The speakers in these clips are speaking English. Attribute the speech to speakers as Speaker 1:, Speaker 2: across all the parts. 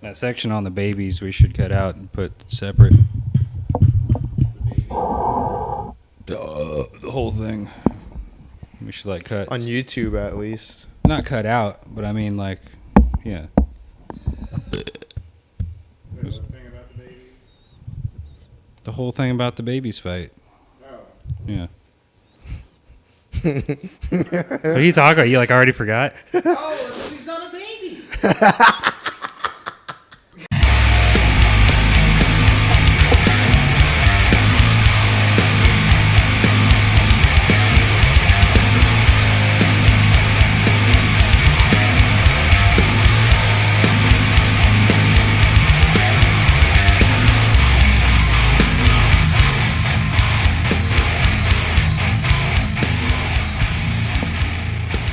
Speaker 1: That section on the babies we should cut out and put separate. The whole thing. We should like cut
Speaker 2: on YouTube at least.
Speaker 1: Not cut out, but I mean like, yeah. The whole thing about the babies fight.
Speaker 3: Oh.
Speaker 1: Yeah. What are you talking about? You like already forgot?
Speaker 3: Oh, he's not a baby.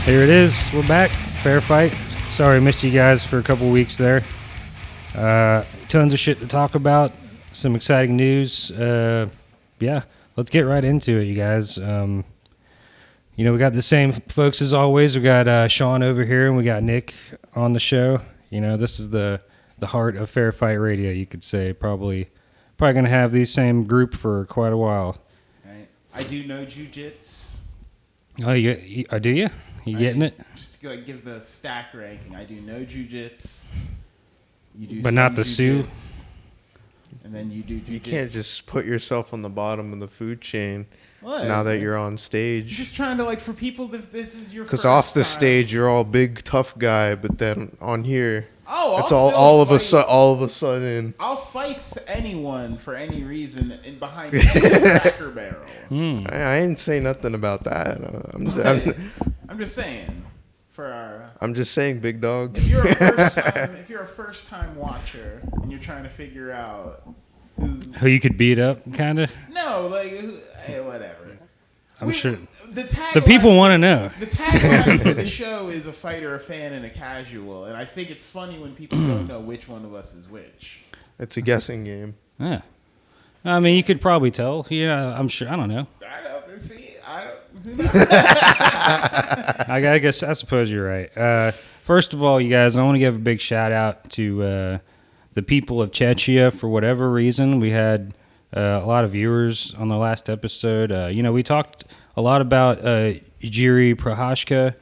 Speaker 1: Here it is. We're back. Fair fight. Sorry I missed you guys for a couple weeks there. Tons of shit to talk about. Some exciting news. Yeah, let's get right into it, you guys. We got the same folks as always. We got Sean over here, and we got Nick on the show. This is the heart of Fair Fight Radio, you could say. Probably going to have these same group for quite a while.
Speaker 3: Right. I do know jiu-jitsu.
Speaker 1: Oh, do you? You getting it?
Speaker 3: Just to give the stack ranking. I do no jiu-jitsu. You do,
Speaker 1: but not the Sioux.
Speaker 3: And then you do jiu-jitsu.
Speaker 2: You can't just put yourself on the bottom of the food chain.
Speaker 3: What?
Speaker 2: Now that you're on stage.
Speaker 3: You're just trying to for people. This is your.
Speaker 2: Because off the stage you're all big tough guy, but then on here, it's
Speaker 3: all
Speaker 2: all of a sudden.
Speaker 3: I'll fight anyone for any reason behind the Cracker Barrel.
Speaker 2: I didn't say nothing about that.
Speaker 3: I'm just saying.
Speaker 2: I'm just saying, big dog.
Speaker 3: If you're a first time watcher and you're trying to figure out
Speaker 1: who you could beat up, kind of.
Speaker 3: No, whatever.
Speaker 1: I'm sure
Speaker 3: the
Speaker 1: people want to know.
Speaker 3: The tagline for the show is a fighter, a fan, and a casual, and I think it's funny when people don't know which one of us is which.
Speaker 2: It's a guessing game.
Speaker 1: Yeah, I mean, you could probably tell. Yeah, I'm sure. I don't know.
Speaker 3: I don't see.
Speaker 1: I suppose you're right. First of all, you guys, I want to give a big shout out to the people of Chechnya. For whatever reason, we had a lot of viewers on the last episode. We talked a lot about Jiri Prohashka.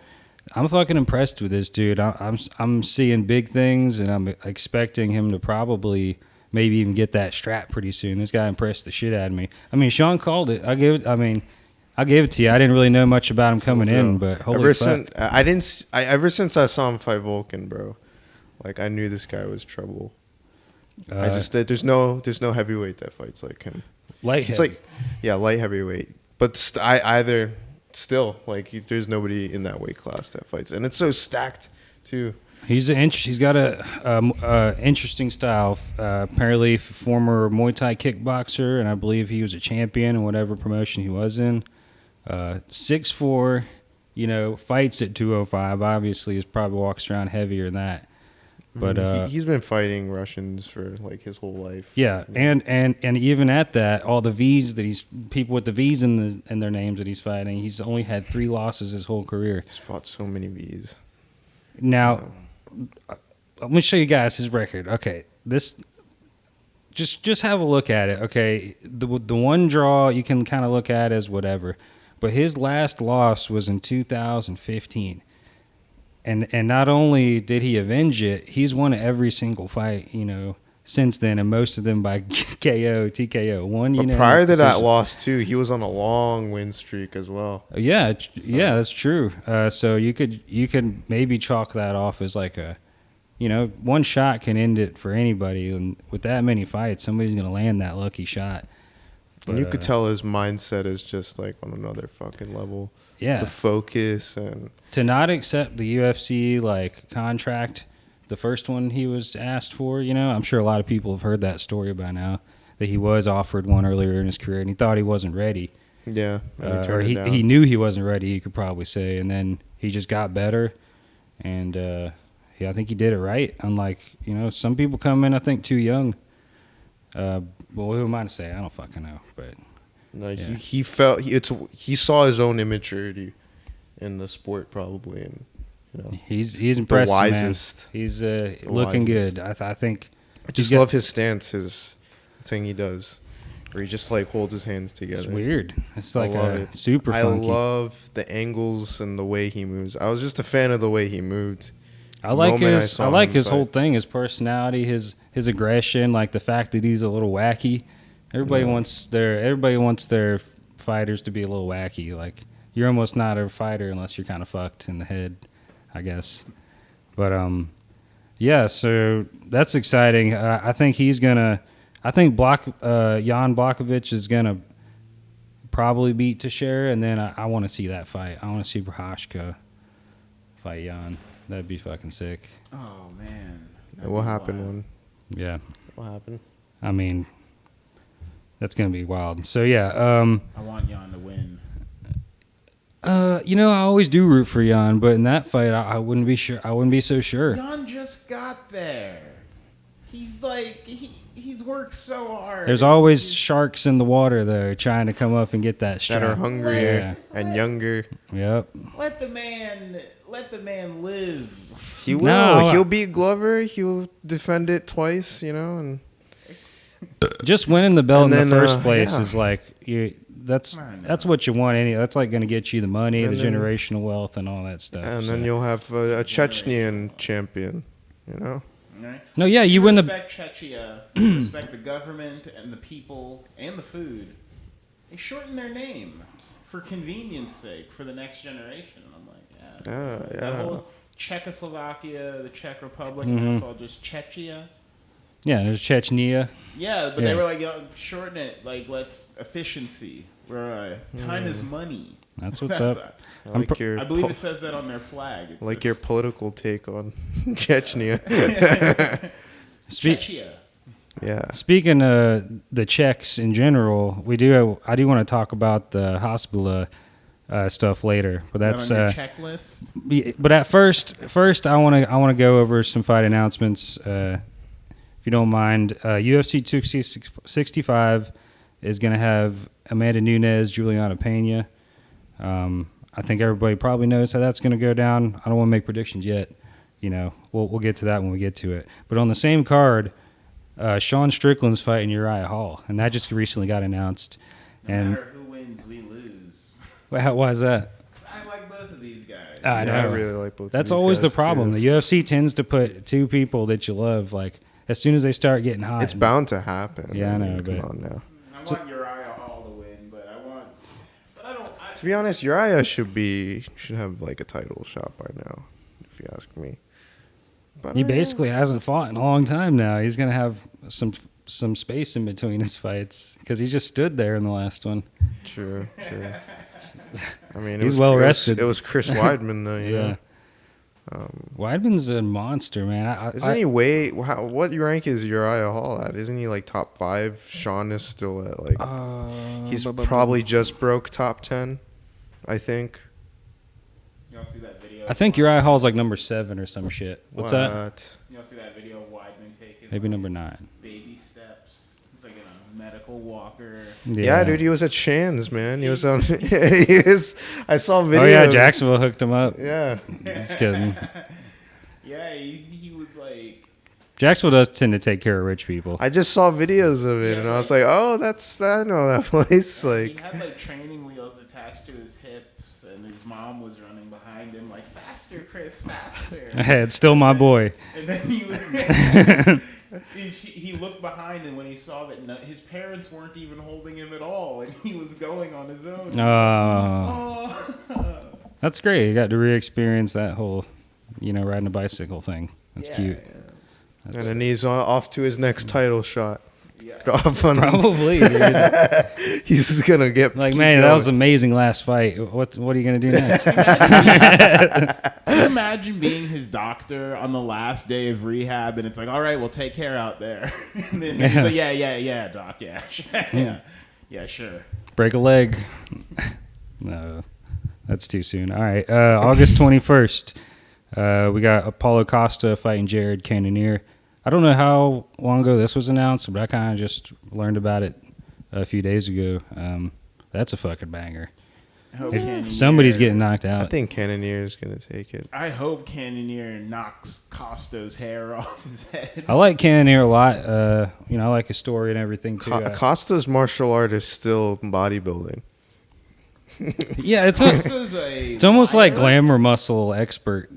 Speaker 1: I'm fucking impressed with this dude. I'm seeing big things, and I'm expecting him to probably maybe even get that strap pretty soon. This guy impressed the shit out of me. I mean, Sean called it. I gave it to you. I didn't really know much about him coming in, but holy fuck.
Speaker 2: Ever since I saw him fight Volkan, bro, I knew this guy was trouble. There's no heavyweight that fights like him.
Speaker 1: Light
Speaker 2: heavyweight. But there's nobody in that weight class that fights, and it's so stacked too.
Speaker 1: He's got a interesting style. Apparently, former Muay Thai kickboxer, and I believe he was a champion in whatever promotion he was in. 6'4", fights at 205. Obviously, he probably walks around heavier than that. But
Speaker 2: he's been fighting Russians for his whole life.
Speaker 1: Yeah, and even at that, all the V's that people with the V's in their names that he's fighting, he's only had 3 losses his whole career.
Speaker 2: He's fought so many V's.
Speaker 1: Now, let me show you guys his record. Okay, this just have a look at it. Okay, the one draw you can kind of look at as whatever, but his last loss was in 2015. And not only did he avenge it, he's won every single fight, since then, and most of them by KO, TKO.
Speaker 2: But prior to that loss, too, he was on a long win streak as well.
Speaker 1: Yeah, that's true. So you could maybe chalk that off as one shot can end it for anybody. And with that many fights, somebody's going to land that lucky shot. But,
Speaker 2: and you could tell his mindset is just on another fucking level.
Speaker 1: Yeah.
Speaker 2: The focus and...
Speaker 1: To not accept the UFC contract, the first one he was asked for, I'm sure a lot of people have heard that story by now, that he was offered one earlier in his career and he thought he wasn't ready.
Speaker 2: Yeah.
Speaker 1: Or he knew he wasn't ready, you could probably say, and then he just got better. And I think he did it right. Unlike, some people come in, I think, too young. Well, who am I to say? I don't fucking know. But
Speaker 2: no, yeah. He saw his own immaturity in the sport probably, and You know,
Speaker 1: He's impressive,
Speaker 2: wisest.
Speaker 1: man. He's looking
Speaker 2: wisest.
Speaker 1: good. I think.
Speaker 2: I just love his stance, his thing he does, where he just like holds his hands together.
Speaker 1: It's weird. It's like
Speaker 2: I love it.
Speaker 1: Super funky.
Speaker 2: I love the angles and the way he moves. I was just a fan of the way he moved.
Speaker 1: I like his whole thing, his personality, his aggression, like the fact that he's a little wacky. Everybody wants their fighters to be a little wacky. Like, you're almost not a fighter unless you're kind of fucked in the head, I guess. But yeah, so that's exciting. I think Jan Blachowicz is gonna probably beat Teixeira, and then I want to see that fight. I want to see Prochazka fight Jan. That'd be fucking sick.
Speaker 3: Oh man,
Speaker 2: It will happen one.
Speaker 1: Yeah,
Speaker 2: What happened?
Speaker 1: I mean, that's gonna be wild. So yeah,
Speaker 3: I want Jan to win.
Speaker 1: I always do root for Jan, but in that fight, I wouldn't be sure. I wouldn't be so sure.
Speaker 3: Jan just got there. He's like he's worked so hard.
Speaker 1: There's always sharks in the water though, trying to come up and get that strap.
Speaker 2: That are hungrier and younger.
Speaker 1: Yep.
Speaker 3: Let the man live.
Speaker 2: He will.
Speaker 1: No,
Speaker 2: He'll beat Glover. He'll defend it twice, and
Speaker 1: Just winning the belt
Speaker 2: And
Speaker 1: in
Speaker 2: then,
Speaker 1: the first place
Speaker 2: yeah.
Speaker 1: is like that's what you want. That's like going to get you the money,
Speaker 2: And
Speaker 1: the
Speaker 2: then-
Speaker 1: generational wealth, and all that stuff.
Speaker 2: and
Speaker 1: so.
Speaker 2: then you'll have a Chechnyan champion,
Speaker 3: Right?
Speaker 1: No, yeah, you win the.
Speaker 3: Respect Czechia, respect the government and the people and the food. They shorten their name for convenience sake for the next generation. And I'm like,
Speaker 2: Yeah,
Speaker 3: That
Speaker 2: yeah.
Speaker 3: whole Czechoslovakia, the Czech Republic,
Speaker 1: Mhm.
Speaker 3: it's all just Czechia.
Speaker 1: Yeah, there's Chechnya.
Speaker 3: Yeah, but
Speaker 1: Yeah.
Speaker 3: they were like, shorten it. Like, let's efficiency. Where time is money.
Speaker 1: That's what's up.
Speaker 2: I like your
Speaker 3: I believe it says that on their flag. It's
Speaker 2: like your political take on Chechnya.
Speaker 3: Czechia.
Speaker 2: Yeah.
Speaker 1: Speaking of the Czechs in general, I do want to talk about the Hasbulla stuff later, but that's
Speaker 3: on your checklist.
Speaker 1: But at first I want to go over some fight announcements, if you don't mind. UFC 265 is going to have Amanda Nunes, Juliana Pena. I think everybody probably knows how that's going to go down. I don't want to make predictions yet. We'll get to that when we get to it. But on the same card, Sean Strickland's fighting Uriah Hall, and that just recently got announced.
Speaker 3: No
Speaker 1: And
Speaker 3: matter who wins, we lose.
Speaker 1: why is that?
Speaker 3: 'Cause I like both of these guys.
Speaker 1: I
Speaker 2: Yeah, I
Speaker 1: know.
Speaker 2: really like both.
Speaker 1: That's
Speaker 2: of these
Speaker 1: always the
Speaker 2: guys,
Speaker 1: problem.
Speaker 2: too.
Speaker 1: The UFC tends to put two people that you love, like, as soon as they start getting hot.
Speaker 2: It's bound to happen.
Speaker 1: Yeah, I know,
Speaker 2: Come
Speaker 1: but-
Speaker 2: on now.
Speaker 3: I want Uriah Hall to win, but I don't.
Speaker 2: To be honest, Uriah should have like a title shot by now, if you ask me. But
Speaker 1: He basically hasn't fought in a long time now. He's going to have some space in between his fights because he just stood there in the last one.
Speaker 2: True. I mean,
Speaker 1: He's well rested.
Speaker 2: It was Chris Weidman though.
Speaker 1: Yeah. Weidman's a monster, man.
Speaker 2: Isn't he way? What rank is Uriah Hall at? Isn't he like top 5? Sean is still at like. He's probably just broke top 10, I think.
Speaker 3: Y'all see that video?
Speaker 1: I think Uriah Hall's like number 7 or some shit. What's that?
Speaker 3: Y'all see that video of Weidman taking
Speaker 1: Maybe number 9.
Speaker 3: baby steps? It's like in a medical walker.
Speaker 2: Yeah, dude, he was at Shan's, man. He was on. I saw a video.
Speaker 1: Oh yeah, Jacksonville hooked him up.
Speaker 2: Yeah.
Speaker 1: Just kidding.
Speaker 3: Yeah, he was like.
Speaker 1: Jacksonville does tend to take care of rich people.
Speaker 2: I just saw videos of it,
Speaker 3: Yeah,
Speaker 2: and I was like, "Oh, I know that place."
Speaker 3: He
Speaker 2: Like,
Speaker 3: had like training wheels attached to his hips, and his mom was running behind him like, "Faster, Chris, faster!"
Speaker 1: Hey, it's still my boy.
Speaker 3: And then he was. He looked behind, and when he saw that his parents weren't even holding him at all, and he was going on his own. Oh.
Speaker 1: That's great. You got to re-experience that whole, riding a bicycle thing. That's cute.
Speaker 2: and then he's off to his next title shot.
Speaker 3: Yeah.
Speaker 2: Off on
Speaker 1: Probably, dude.
Speaker 2: He's just gonna get
Speaker 1: Like,
Speaker 2: keep
Speaker 1: man, that
Speaker 2: going.
Speaker 1: was an amazing last fight. What are you gonna do next?
Speaker 3: Can you imagine being his doctor on the last day of rehab, and it's like, all right, well, take care out there. And then he's like, yeah, doc, yeah, sure.
Speaker 1: Break a leg. No, that's too soon. All right, August 21st, we got Apollo Costa fighting Jared Cannoneer. I don't know how long ago this was announced, but I kind of just learned about it a few days ago. That's a fucking banger.
Speaker 3: I hope Cannoneer,
Speaker 1: Somebody's getting knocked out.
Speaker 2: I think Cannoneer is gonna take it.
Speaker 3: I hope Cannoneer knocks Costa's hair off his head.
Speaker 1: I like Cannoneer a lot. I like his story and everything too.
Speaker 2: Costa's martial art is still bodybuilding.
Speaker 1: Yeah, it's almost like glamour muscle expert.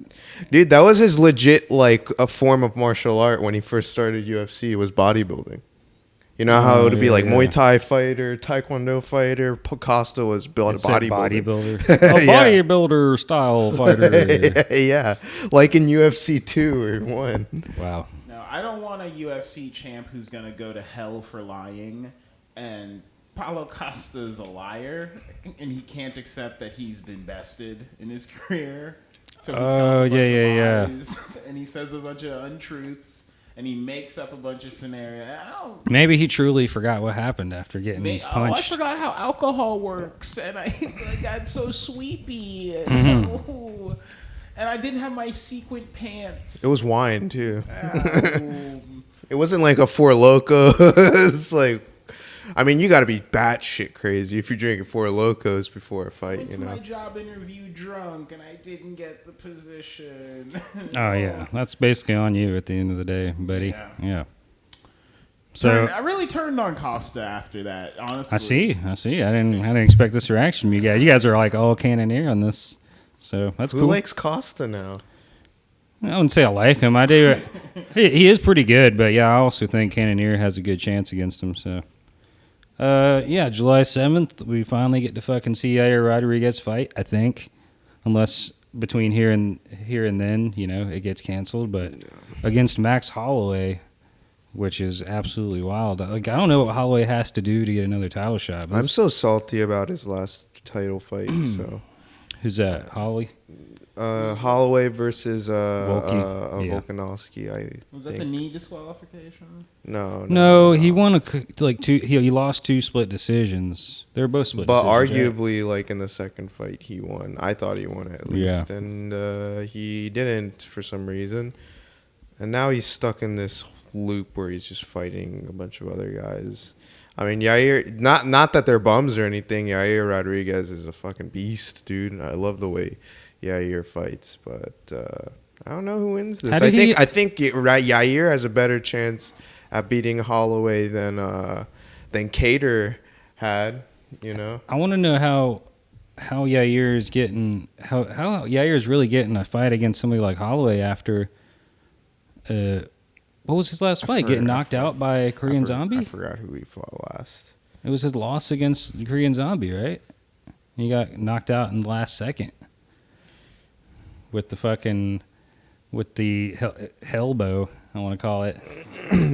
Speaker 2: Dude, that was his legit like a form of martial art when he first started UFC. Was bodybuilding. You know how it would be like Muay Thai fighter, Taekwondo fighter. Costa was bodybuilder.
Speaker 1: Bodybuilder style fighter.
Speaker 2: Yeah, like in UFC 2 or 1.
Speaker 1: Wow.
Speaker 3: No, I don't want a UFC champ who's gonna go to hell for lying, and Paulo Costa's a liar, and he can't accept that he's been bested in his career. So he tells a bunch of lies, and he says a bunch of untruths. And he makes up a bunch of scenarios.
Speaker 1: Maybe he truly forgot what happened after getting punched.
Speaker 3: Oh, I forgot how alcohol works, and I got so sweepy. And, and I didn't have my sequin pants.
Speaker 2: It was wine too. It wasn't like a Four Locos. Like, I mean, you got to be batshit crazy if you're drinking Four Locos before a fight.
Speaker 3: Went to my job interview drunk, and I didn't get the position.
Speaker 1: Oh yeah, that's basically on you at the end of the day, buddy. Yeah. So
Speaker 3: I really turned on Costa after that. Honestly,
Speaker 1: I see. I didn't expect this reaction from you guys. You guys are like all Cannoneer on this, so that's cool.
Speaker 2: Who likes Costa now?
Speaker 1: I wouldn't say I like him. I do. He is pretty good, but yeah, I also think Cannoneer has a good chance against him. So. July 7th, we finally get to fucking see Yair Rodriguez fight, I think. Unless between here and then, it gets canceled. But against Max Holloway, which is absolutely wild. Like, I don't know what Holloway has to do to get another title shot.
Speaker 2: I'm so salty about his last title fight. So
Speaker 1: who's that? Holly?
Speaker 2: Holloway versus Volkanovski.
Speaker 3: Was that the knee disqualification?
Speaker 2: No.
Speaker 1: He won he lost 2 split decisions. They were both split
Speaker 2: but
Speaker 1: decisions.
Speaker 2: But arguably, like in the second fight, he won. I thought he won at least, and he didn't for some reason. And now he's stuck in this loop where he's just fighting a bunch of other guys. I mean, Yair, not that they're bums or anything. Yair Rodriguez is a fucking beast, dude. I love the way Yair fights, but I don't know who wins this. I think Yair has a better chance at beating Holloway than Cater had.
Speaker 1: I want to know how Yair is getting how Yair is really getting a fight against somebody like Holloway after. What was his last fight? Getting knocked out by a Korean Zombie?
Speaker 2: I forgot who he fought last.
Speaker 1: It was his loss against the Korean Zombie, right? He got knocked out in the last second. With the hellbow, I want to call it.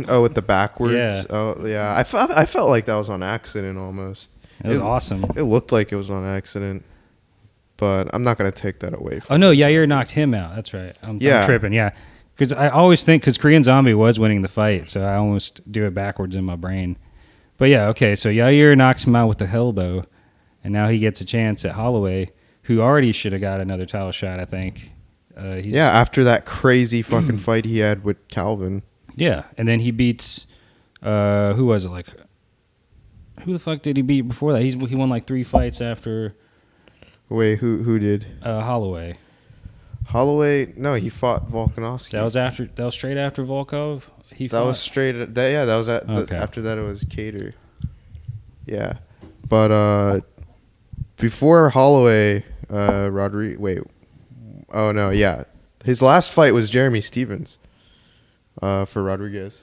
Speaker 2: Oh, with the backwards?
Speaker 1: Yeah.
Speaker 2: Oh, yeah. I felt like that was on accident almost.
Speaker 1: It was awesome.
Speaker 2: It looked like it was on accident. But I'm not going to take that away from
Speaker 1: him. Oh, no, Yair knocked him out. That's right. I'm tripping, yeah. Because I always think, because Korean Zombie was winning the fight, so I almost do it backwards in my brain. But yeah, okay, so Yair knocks him out with the hellbow, and now he gets a chance at Holloway, who already should have got another title shot, I think.
Speaker 2: After that crazy fucking fight he had with Calvin.
Speaker 1: Yeah, and then he beats, who was it? Like, who the fuck did he beat before that? He won like 3 fights after.
Speaker 2: Wait, who did?
Speaker 1: Holloway.
Speaker 2: Holloway, no, he fought Volkanovski.
Speaker 1: That was straight after Volkov.
Speaker 2: After that it was Cater. Yeah, but before Holloway, Rodriguez. Wait, oh no, yeah, his last fight was Jeremy Stevens, for Rodriguez.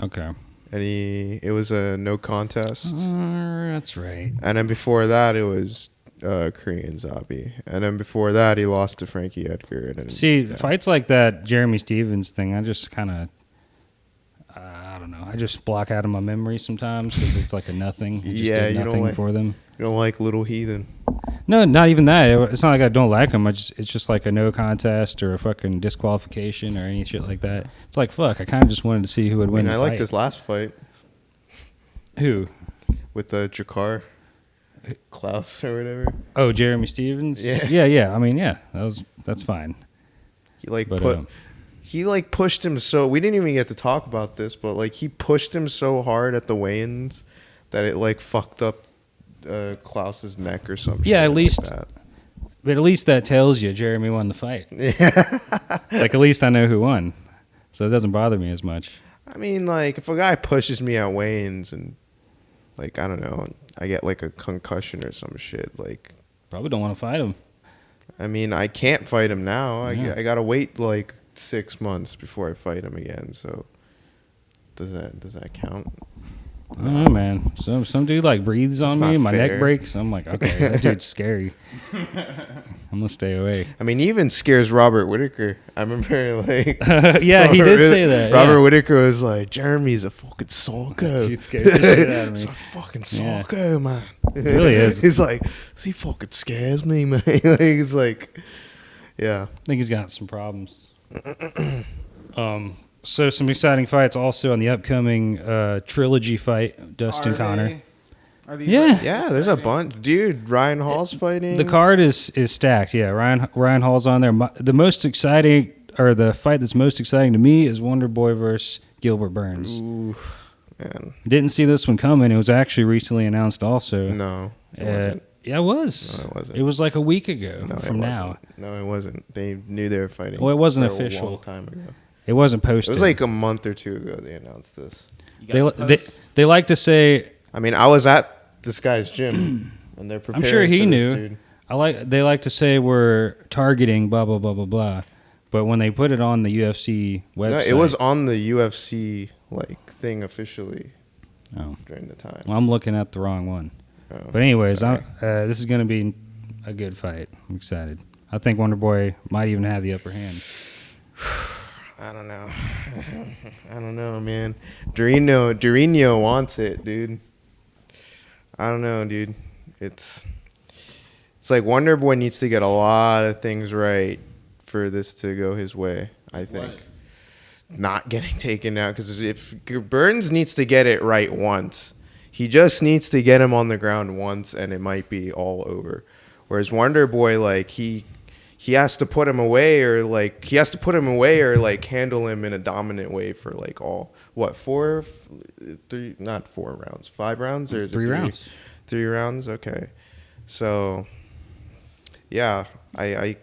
Speaker 1: Okay.
Speaker 2: And it was a no contest.
Speaker 1: That's right.
Speaker 2: And then before that it was. Korean Zombie, and then before that he lost to Frankie Edgar.
Speaker 1: Fights like that Jeremy Stevens thing, I just kind of, I don't know. I just block out of my memory sometimes because it's like a nothing. Did nothing for them.
Speaker 2: You don't like Little Heathen?
Speaker 1: No, not even that. It's not like I don't like him. It's just like a no contest or a fucking disqualification or any shit like that. It's like fuck. I kind of just wanted to see who would win.
Speaker 2: I liked his last fight.
Speaker 1: Who?
Speaker 2: With the Jakar. Klaus or whatever.
Speaker 1: Oh, Jeremy Stevens. Yeah. I mean, that's fine.
Speaker 2: He pushed him so. We didn't even get to talk about this, but he pushed him so hard at the weigh-ins that it fucked up Klaus's neck or something.
Speaker 1: Yeah, at least.
Speaker 2: Like that.
Speaker 1: But at least that tells you Jeremy won the fight. Like, at least I know who won. So it doesn't bother me as much.
Speaker 2: I mean, like, if a guy pushes me at weigh-ins and, like, I don't know, I get, like, a concussion or some shit, like...
Speaker 1: Probably don't want to fight him.
Speaker 2: I mean, I can't fight him now.
Speaker 1: Yeah.
Speaker 2: I got to wait, like, 6 months before I fight him again, so... Does that count?
Speaker 1: I don't know, man. Some dude like breathes on me, my neck
Speaker 2: fair.
Speaker 1: breaks. I'm like, okay, that dude's scary. I'm gonna stay away.
Speaker 2: I mean, he even scares Robert Whittaker. I remember, like,
Speaker 1: yeah, he did say that.
Speaker 2: Robert Whittaker was like, "Jeremy's a fucking psycho."
Speaker 1: Dude scares the shit out of me.
Speaker 2: He's a fucking psycho, man.
Speaker 1: It really is.
Speaker 2: He's like, he fucking scares me, man. Like, he's like, yeah.
Speaker 1: I think he's got some problems. So some exciting fights also on the upcoming trilogy fight, Dustin Connor.
Speaker 2: Yeah, there's a bunch, dude. Ryan Hall's fighting.
Speaker 1: The card is stacked. Yeah, Ryan Hall's on there. The most exciting, or the fight that's most exciting to me, is Wonder Boy versus Gilbert Burns.
Speaker 2: Ooh, man.
Speaker 1: Didn't see this one coming. It was actually recently announced. Also,
Speaker 2: No, it wasn't.
Speaker 1: yeah, it was.
Speaker 2: No, it wasn't.
Speaker 1: It was like a week ago
Speaker 2: No,
Speaker 1: from now.
Speaker 2: No, it wasn't. They knew they were fighting.
Speaker 1: Well, it wasn't
Speaker 2: for
Speaker 1: official.
Speaker 2: A long time ago.
Speaker 1: It wasn't
Speaker 2: It
Speaker 1: posted.
Speaker 2: was like a month or two ago they announced this.
Speaker 1: They like to say.
Speaker 2: I mean, I was at this guy's gym, and they're preparing.
Speaker 1: I'm sure he
Speaker 2: for this
Speaker 1: knew.
Speaker 2: dude.
Speaker 1: They like to say we're targeting blah blah blah blah blah, but when they put it on the UFC website,
Speaker 2: No, it was on the UFC like thing officially.
Speaker 1: Oh.
Speaker 2: During the time.
Speaker 1: Well, I'm looking at the wrong one.
Speaker 2: Oh,
Speaker 1: But anyways,
Speaker 2: sorry.
Speaker 1: this is going to be a good fight. I'm excited. I think Wonder Boy might even have the upper hand.
Speaker 2: I don't know. I don't know, man. Durino wants it, dude. I don't know, dude. It's like Wonder Boy needs to get a lot of things right for this to go his way, I think.
Speaker 3: What?
Speaker 2: Not getting taken out, because if Burns needs to get it right once, he just needs to get him on the ground once, and it might be all over. Whereas Wonder Boy, like, he has to put him away, or handle him in a dominant way for like not 4 rounds, 5 rounds, or is it
Speaker 1: 3 rounds?
Speaker 2: 3 rounds, okay. So yeah, I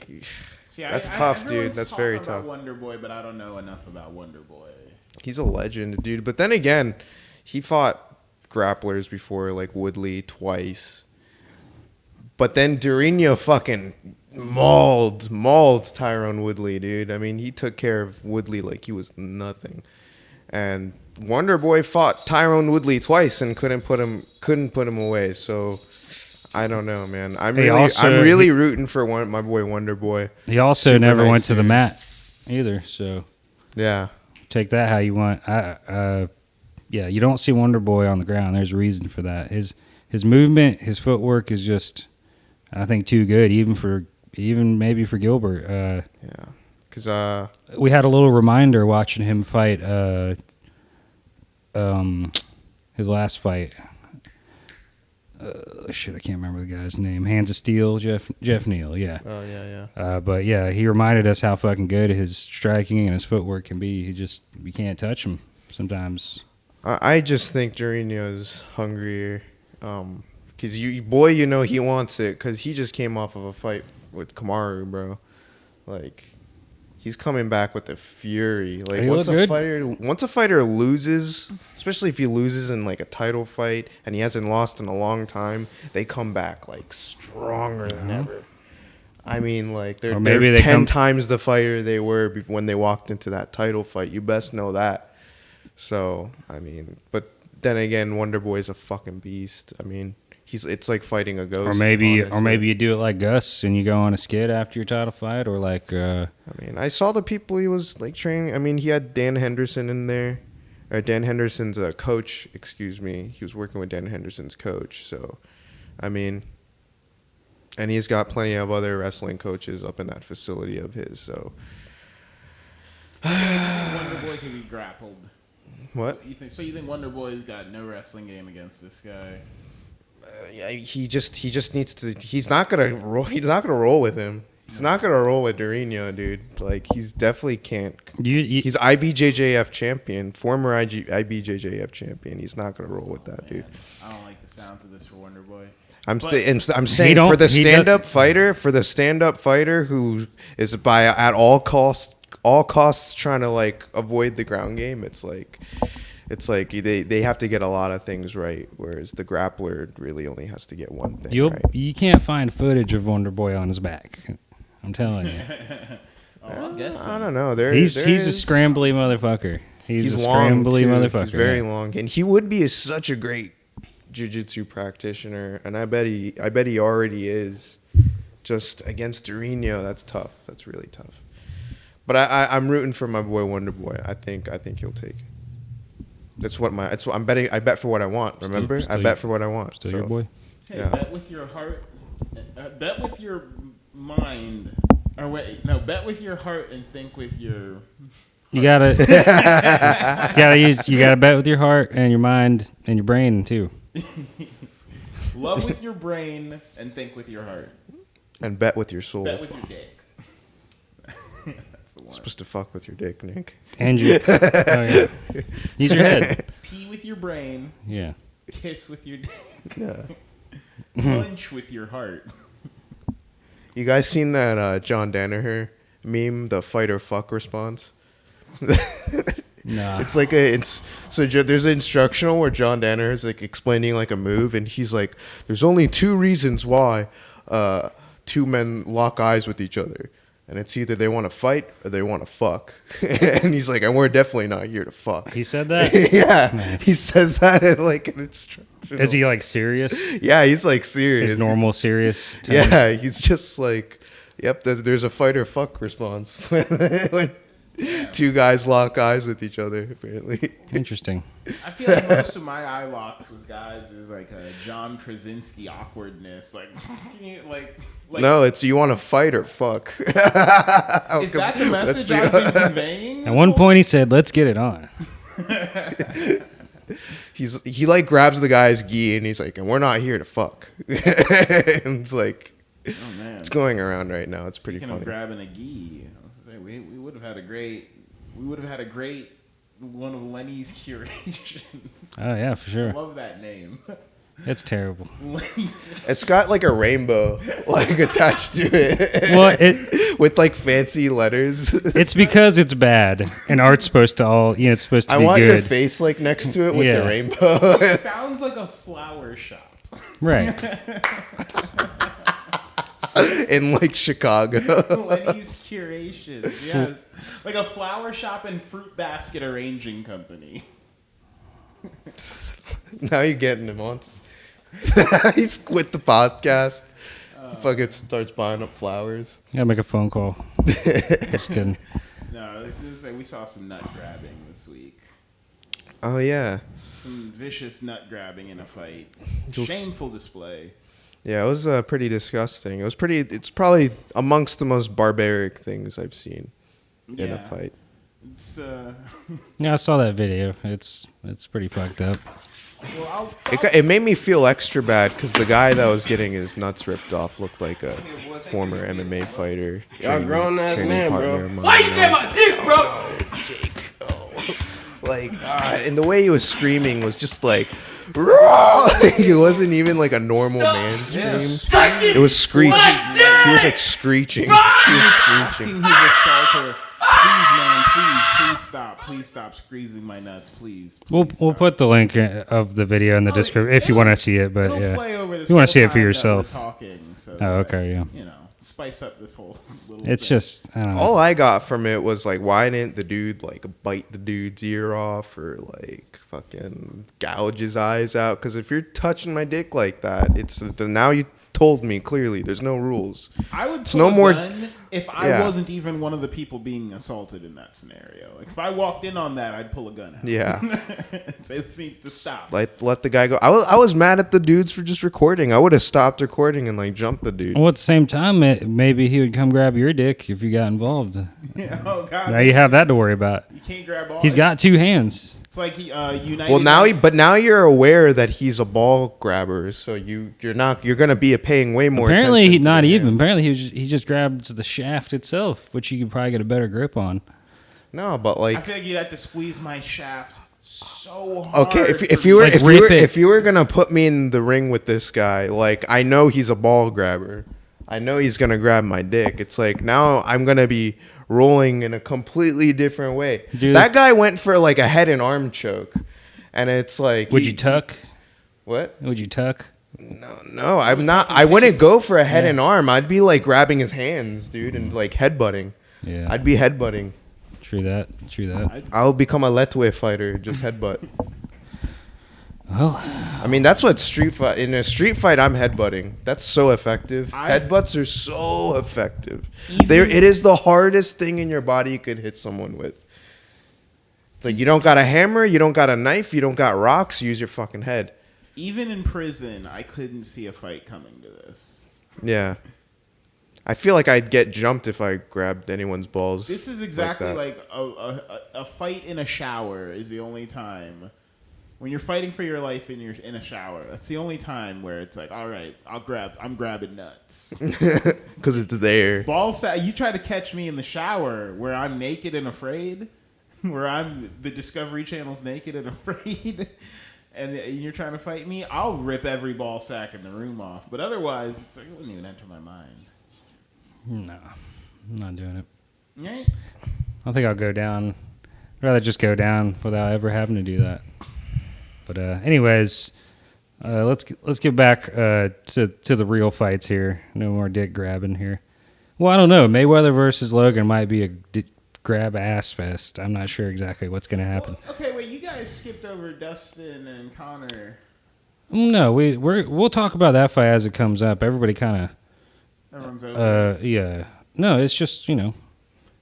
Speaker 3: See,
Speaker 2: that's tough, dude.
Speaker 3: everyone's
Speaker 2: That's
Speaker 3: talking
Speaker 2: very
Speaker 3: about
Speaker 2: tough.
Speaker 3: Wonder Boy, but I don't know enough about Wonder Boy.
Speaker 2: He's a legend, dude. But then again, he fought grapplers before, like Woodley twice. But then Durino fucking mauled Tyrone Woodley, dude. I mean, he took care of Woodley like he was nothing. And Wonder Boy fought Tyrone Woodley twice and couldn't put him away. So I don't know, man. I'm really rooting for my boy Wonder Boy.
Speaker 1: He also
Speaker 2: Super
Speaker 1: never
Speaker 2: nice
Speaker 1: went to the
Speaker 2: dude.
Speaker 1: mat either. So
Speaker 2: Yeah.
Speaker 1: take that how you want. Yeah, you don't see Wonder Boy on the ground. There's a reason for that. His movement, his footwork is just, I think, too good, even maybe for Gilbert.
Speaker 2: Yeah. Because
Speaker 1: We had a little reminder watching him fight his last fight. I can't remember the guy's name. Hands of Steel, Jeff Neal, yeah.
Speaker 2: Oh, yeah.
Speaker 1: But yeah, he reminded us how fucking good his striking and his footwork can be. You can't touch him sometimes.
Speaker 2: I just think Durino's hungrier. Because he wants it, because he just came off of a fight with Kamaru, bro. Like, he's coming back with the fury. Like,
Speaker 1: He
Speaker 2: once
Speaker 1: looked good.
Speaker 2: once a fighter loses, especially if he loses in like a title fight and he hasn't lost in a long time, they come back like stronger than ever. I mean, like, they're 10 times the fighter they were when they walked into that title fight. You best know that. So, I mean, but then again, Wonder Boy's a fucking beast. I mean, it's like fighting a ghost.
Speaker 1: Or maybe you do it like Gus and you go on a skid after your title fight, or like.
Speaker 2: I mean, I saw the people he was like training. I mean, he had Dan Henderson in there, or Dan Henderson's coach. Excuse me, he was working with Dan Henderson's coach. So, I mean, and he's got plenty of other wrestling coaches up in that facility of his. So,
Speaker 3: Wonder Boy can be grappled.
Speaker 2: what?
Speaker 3: You think Wonder Boy's got no wrestling game against this guy?
Speaker 2: Yeah, he just needs to. He's not gonna roll. He's not gonna roll with him. He's not gonna roll with Durino, dude. Like, he's definitely can't. He's IBJJF champion, former IBJJF champion. He's not gonna roll with that, dude.
Speaker 3: I don't like the sounds of this for Wonder Boy.
Speaker 2: I'm saying for the stand-up fighter who is at all costs trying to like avoid the ground game. It's like they have to get a lot of things right, whereas the grappler really only has to get one thing right.
Speaker 1: You can't find footage of Wonder Boy on his back. I'm telling you.
Speaker 2: I don't know.
Speaker 1: He's a scrambly motherfucker. He's a scrambly motherfucker.
Speaker 2: He's very long, and he would be such a great jiu-jitsu practitioner, and I bet he already is. Just against Uriah, that's tough. That's really tough. But I'm rooting for my boy Wonder Boy. I think he'll take it. I'm betting. I bet for what I want. Remember, I bet for what I want.
Speaker 1: Still your boy.
Speaker 3: Hey, yeah. Bet with your heart. Bet with your mind. Or wait, no. Bet with your heart and think with your.
Speaker 1: You gotta bet with your heart and your mind and your brain too.
Speaker 3: Love with your brain and think with your heart.
Speaker 2: And bet with your soul.
Speaker 3: Bet with your dick.
Speaker 2: You're supposed to fuck with your dick, Nick.
Speaker 1: And your yeah. Use your head.
Speaker 3: Pee with your brain.
Speaker 1: Yeah.
Speaker 3: Kiss with your dick.
Speaker 2: Yeah.
Speaker 3: Punch with your heart.
Speaker 2: You guys seen that John Danaher meme, the fight or fuck response?
Speaker 1: Nah.
Speaker 2: It's like there's an instructional where John Danaher is like explaining like a move, and he's like, "There's only two reasons why two men lock eyes with each other, and it's either they want to fight or they want to fuck." And he's like, "And we're definitely not here to fuck."
Speaker 1: He said that.
Speaker 2: Yeah,
Speaker 1: nice.
Speaker 2: He says that in like an instructional.
Speaker 1: Is he like serious?
Speaker 2: Yeah, he's like serious.
Speaker 1: His normal serious tone?
Speaker 2: Yeah, he's just like, "Yep, there's a fight or fuck response when two guys lock eyes with each other." Apparently,
Speaker 1: interesting.
Speaker 3: I feel like most of my eye locks with guys is like a John Krasinski awkwardness. Like,
Speaker 2: no, it's you want to fight or fuck.
Speaker 3: Is that the message I've been conveying?
Speaker 1: At one point, he said, "Let's get it on."
Speaker 2: He like grabs the guy's gi and he's like, "And we're not here to fuck." And it's like,
Speaker 3: oh man,
Speaker 2: it's going around right now. It's pretty funny.
Speaker 3: Grabbing a gi. I was gonna say we would have had a great one of Lenny's curations.
Speaker 1: Oh yeah, for sure.
Speaker 3: I love that name.
Speaker 1: It's terrible.
Speaker 2: It's got like a rainbow like attached to it.
Speaker 1: Well,
Speaker 2: with like fancy letters.
Speaker 1: It's because it's bad, and art's supposed to it's supposed to be good.
Speaker 2: I want your face like next to it with the rainbow.
Speaker 3: It sounds like a flower shop.
Speaker 1: Right.
Speaker 2: In like Chicago.
Speaker 3: Lenny's Curations, yes. Like a flower shop and fruit basket arranging company.
Speaker 2: Now you're getting him on. He's quit the podcast. Fucking starts buying up flowers.
Speaker 1: You gotta make a phone call. Just kidding.
Speaker 3: No, I was gonna say we saw some nut grabbing this week.
Speaker 2: Oh yeah.
Speaker 3: Some vicious nut grabbing in a fight. Shameful display.
Speaker 2: Yeah, it was pretty disgusting. It's probably amongst the most barbaric things I've seen in a fight.
Speaker 3: It's
Speaker 1: Yeah, I saw that video. It's pretty fucked up.
Speaker 3: Well,
Speaker 2: It made me feel extra bad because the guy that was getting his nuts ripped off looked like a former MMA fighter.
Speaker 4: Y'all grown ass man, bro.
Speaker 5: Why you get my dick, bro?
Speaker 2: Like, and the way he was screaming was just like, it wasn't even like a normal man scream. It was screech. He was like screeching. He was screeching.
Speaker 3: asking his assaulter, please, man, please stop squeezing my nuts, please.
Speaker 1: We'll put the link of the video in the description if you want to see it. But
Speaker 3: It'll
Speaker 1: yeah,
Speaker 3: play over this
Speaker 1: you want to see it for
Speaker 3: whole time that
Speaker 1: yourself.
Speaker 3: we're talking, so
Speaker 1: Oh, okay, yeah.
Speaker 3: You know, spice up this whole little.
Speaker 1: It's
Speaker 3: thing.
Speaker 1: just I don't know.
Speaker 2: All I got from it was like, why didn't the dude like bite the dude's ear off or like fucking gouge his eyes out? Because if you're touching my dick like that, it's now you told me clearly there's no rules.
Speaker 3: I would
Speaker 2: It's
Speaker 3: pull
Speaker 2: no
Speaker 3: a
Speaker 2: more-
Speaker 3: gun if I wasn't even one of the people being assaulted in that scenario. Like if I walked in on that, I'd pull a gun out.
Speaker 2: Yeah.
Speaker 3: Say this needs to stop.
Speaker 2: Like, let the guy go. I was mad at the dudes for just recording. I would have stopped recording and like jumped the dude.
Speaker 1: Well, at the same time, maybe he would come grab your dick if you got involved.
Speaker 3: Oh God!
Speaker 1: Now you have that to worry about.
Speaker 3: You can't grab all.
Speaker 1: He's got two hands.
Speaker 3: It's like United.
Speaker 2: Well, now you're aware that he's a ball grabber, so you're gonna be paying way more.
Speaker 1: Apparently,
Speaker 2: attention to
Speaker 1: not
Speaker 2: the
Speaker 1: even.
Speaker 2: hands.
Speaker 1: Apparently, he just grabs the shaft itself, which you could probably get a better grip on.
Speaker 2: No, but
Speaker 3: I
Speaker 2: like
Speaker 3: feel like you'd have to squeeze my shaft so hard.
Speaker 2: Okay,
Speaker 3: for
Speaker 2: if
Speaker 3: me.
Speaker 2: you were
Speaker 1: Like,
Speaker 2: if you were gonna put me in the ring with this guy, like I know he's a ball grabber. I know he's gonna grab my dick. It's like now I'm gonna be rolling in a completely different way.
Speaker 1: Dude.
Speaker 2: That guy went for like a head and arm choke, and it's like
Speaker 1: Would you tuck?
Speaker 2: What?
Speaker 1: Would you tuck?
Speaker 2: No, I'm not. I wouldn't go for a head and arm. I'd be like grabbing his hands, dude, and like headbutting.
Speaker 1: Yeah.
Speaker 2: I'd be headbutting.
Speaker 1: True that.
Speaker 2: I'll become a Letway fighter, just headbutt.
Speaker 1: Well,
Speaker 2: I mean, that's what street fight. In a street fight, I'm headbutting. That's so effective. Headbutts are so effective. It is the hardest thing in your body you could hit someone with. It's like you don't got a hammer, you don't got a knife, you don't got rocks. Use your fucking head.
Speaker 3: Even in prison, I couldn't see a fight coming to this.
Speaker 2: Yeah. I feel like I'd get jumped if I grabbed anyone's balls.
Speaker 3: This is exactly
Speaker 2: like
Speaker 3: a fight in a shower is the only time. When you're fighting for your life and you're in a shower, that's the only time where it's like, all right, I'm grabbing nuts.
Speaker 2: Because it's there.
Speaker 3: You try to catch me in the shower where I'm naked and afraid, where I'm the Discovery Channel's naked and afraid, and you're trying to fight me, I'll rip every ball sack in the room off. But otherwise, it's like, it wouldn't even enter my mind.
Speaker 1: no, I'm not doing it.
Speaker 3: Right?
Speaker 1: I don't think I'll go down. I'd rather just go down without ever having to do that. But anyways, let's get back to the real fights here. No more dick grabbing here. Well, I don't know. Mayweather versus Logan might be a grab ass fest. I'm not sure exactly what's going to happen.
Speaker 3: Well, okay, wait. You guys skipped over Dustin and Connor.
Speaker 1: No, we'll talk about that fight as it comes up. Everybody kind of.
Speaker 3: Everyone's over.
Speaker 1: Yeah. No, it's just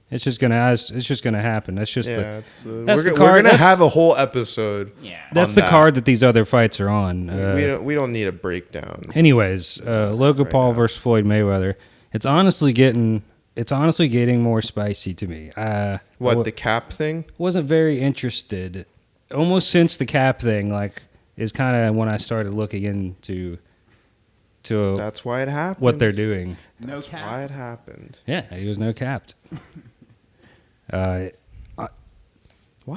Speaker 1: it's just gonna happen. That's just
Speaker 2: we're
Speaker 1: the card.
Speaker 2: gonna have a whole episode.
Speaker 3: Yeah.
Speaker 1: That's the card that these other fights are on.
Speaker 2: We don't need a breakdown.
Speaker 1: Anyways, Logan
Speaker 2: right
Speaker 1: Paul
Speaker 2: now.
Speaker 1: versus Floyd Mayweather. It's honestly getting more spicy to me.
Speaker 2: The cap thing?
Speaker 1: Wasn't very interested. Almost since the cap thing, like, is kind of when I started looking into
Speaker 2: That's why it happened.
Speaker 1: what they're doing.
Speaker 2: That's why it happened.
Speaker 1: Yeah, he was no capped.
Speaker 2: Why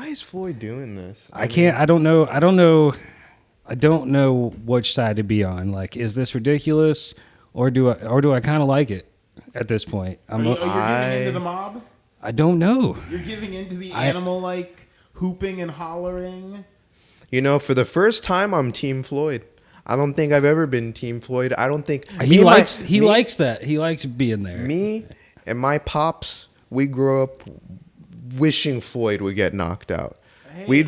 Speaker 2: is Floyd doing this?
Speaker 1: I don't know which side to be on. Like, is this ridiculous, or do I kind of like it at this point?
Speaker 3: You're giving into the mob?
Speaker 1: I don't know.
Speaker 3: You're giving into the animal like hooping and hollering?
Speaker 2: For the first time, I'm Team Floyd. I don't think I've ever been Team Floyd. I don't think
Speaker 1: He likes that. He likes being there.
Speaker 2: Me and my pops, we grew up wishing Floyd would get knocked out.
Speaker 3: Hey.
Speaker 2: Me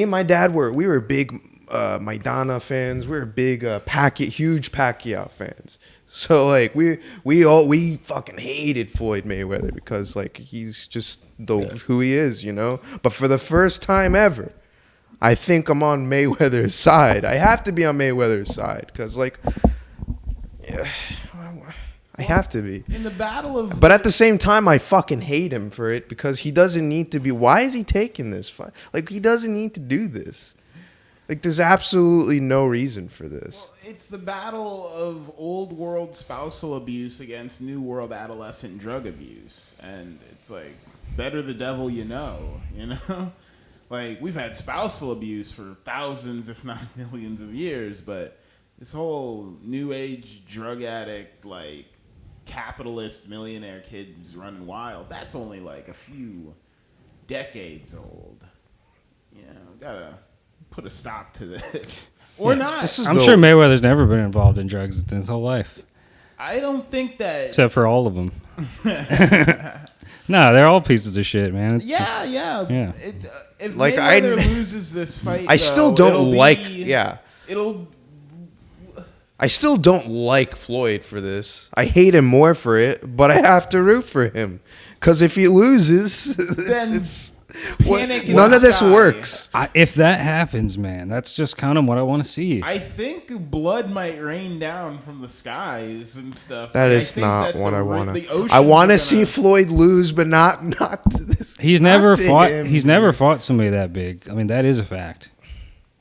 Speaker 2: and my dad we were big Maidana fans. We were big huge Pacquiao fans. So like we fucking hated Floyd Mayweather because like he's just who he is, But for the first time ever, I think I'm on Mayweather's side. I have to be on Mayweather's side because like I have to be.
Speaker 3: In the battle of...
Speaker 2: But at the same time, I fucking hate him for it because he doesn't need to be... Why is he taking this fight? Like, he doesn't need to do this. Like, there's absolutely no reason for this.
Speaker 3: Well, it's the battle of old world spousal abuse against new world adolescent drug abuse. And it's like, better the devil you know? Like, we've had spousal abuse for thousands, if not millions of years, but this whole new age drug addict, like, capitalist millionaire kid who's running wild, that's only like a few decades old. Gotta put a stop to this. Or not.
Speaker 1: I'm sure Mayweather's never been involved in drugs in his whole life.
Speaker 3: I don't think that...
Speaker 1: Except for all of them. No, they're all pieces of shit, man.
Speaker 3: Yeah. If
Speaker 2: Like,
Speaker 3: Mayweather loses this fight,
Speaker 2: I still don't like...
Speaker 3: It'll...
Speaker 2: I still don't like Floyd for this. I hate him more for it, but I have to root for him. Because if he loses,
Speaker 3: Then
Speaker 2: none of this works.
Speaker 1: If that happens, man, that's just kind of what I want to see.
Speaker 3: I think blood might rain down from the skies and stuff.
Speaker 2: That is not what I want to. I want to see Floyd lose, but not to this.
Speaker 1: He's never fought somebody that big. I mean, that is a fact.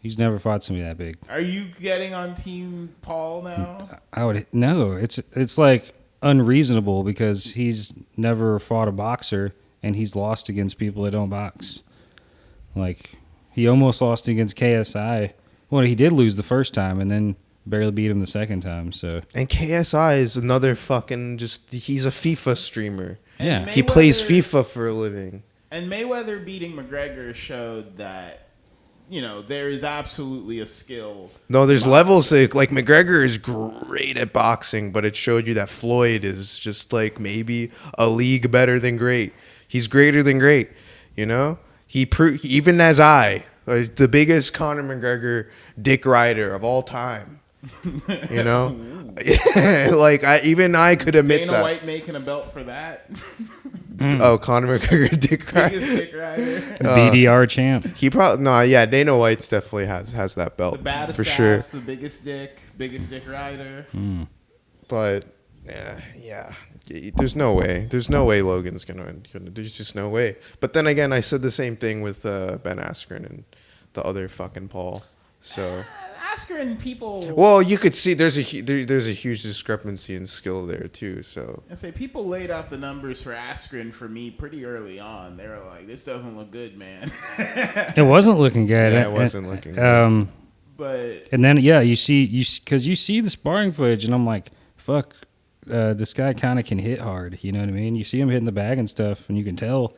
Speaker 1: He's never fought somebody that big.
Speaker 3: Are you getting on Team Paul now?
Speaker 1: No. It's like unreasonable because he's never fought a boxer and he's lost against people that don't box. Like He almost lost against KSI. Well, he did lose the first time, and then barely beat him the second time. So.
Speaker 2: And KSI is another fucking he's a FIFA streamer.
Speaker 1: Yeah.
Speaker 2: He plays FIFA for a living.
Speaker 3: And Mayweather beating McGregor showed that, there is absolutely a skill.
Speaker 2: No, there's levels. Like McGregor is great at boxing, but it showed you that Floyd is just like maybe a league better than great. He's greater than great, even as the biggest Conor McGregor dick rider of all time. Like I could admit
Speaker 3: Dana
Speaker 2: that.
Speaker 3: White making a belt for that.
Speaker 2: Oh, Conor McGregor dick rider.
Speaker 3: Biggest dick rider.
Speaker 1: BDR champ.
Speaker 2: He probably Dana White's definitely has that belt
Speaker 3: The baddest
Speaker 2: for sure.
Speaker 3: ass, the biggest dick rider.
Speaker 2: But yeah, there's no way. There's no way Logan's gonna. There's just no way. But then again, I said the same thing with Ben Askren and the other fucking Paul. So.
Speaker 3: Askren people.
Speaker 2: Well, you could see there's a huge discrepancy in skill there too. So
Speaker 3: I say people laid out the numbers for Askren for me pretty early on. They were like, "This doesn't look good, man."
Speaker 1: It wasn't looking good.
Speaker 2: Yeah, it wasn't looking good.
Speaker 3: But
Speaker 1: and then you see the sparring footage, and I'm like, fuck, this guy kind of can hit hard. You know what I mean? You see him hitting the bag and stuff, and you can tell.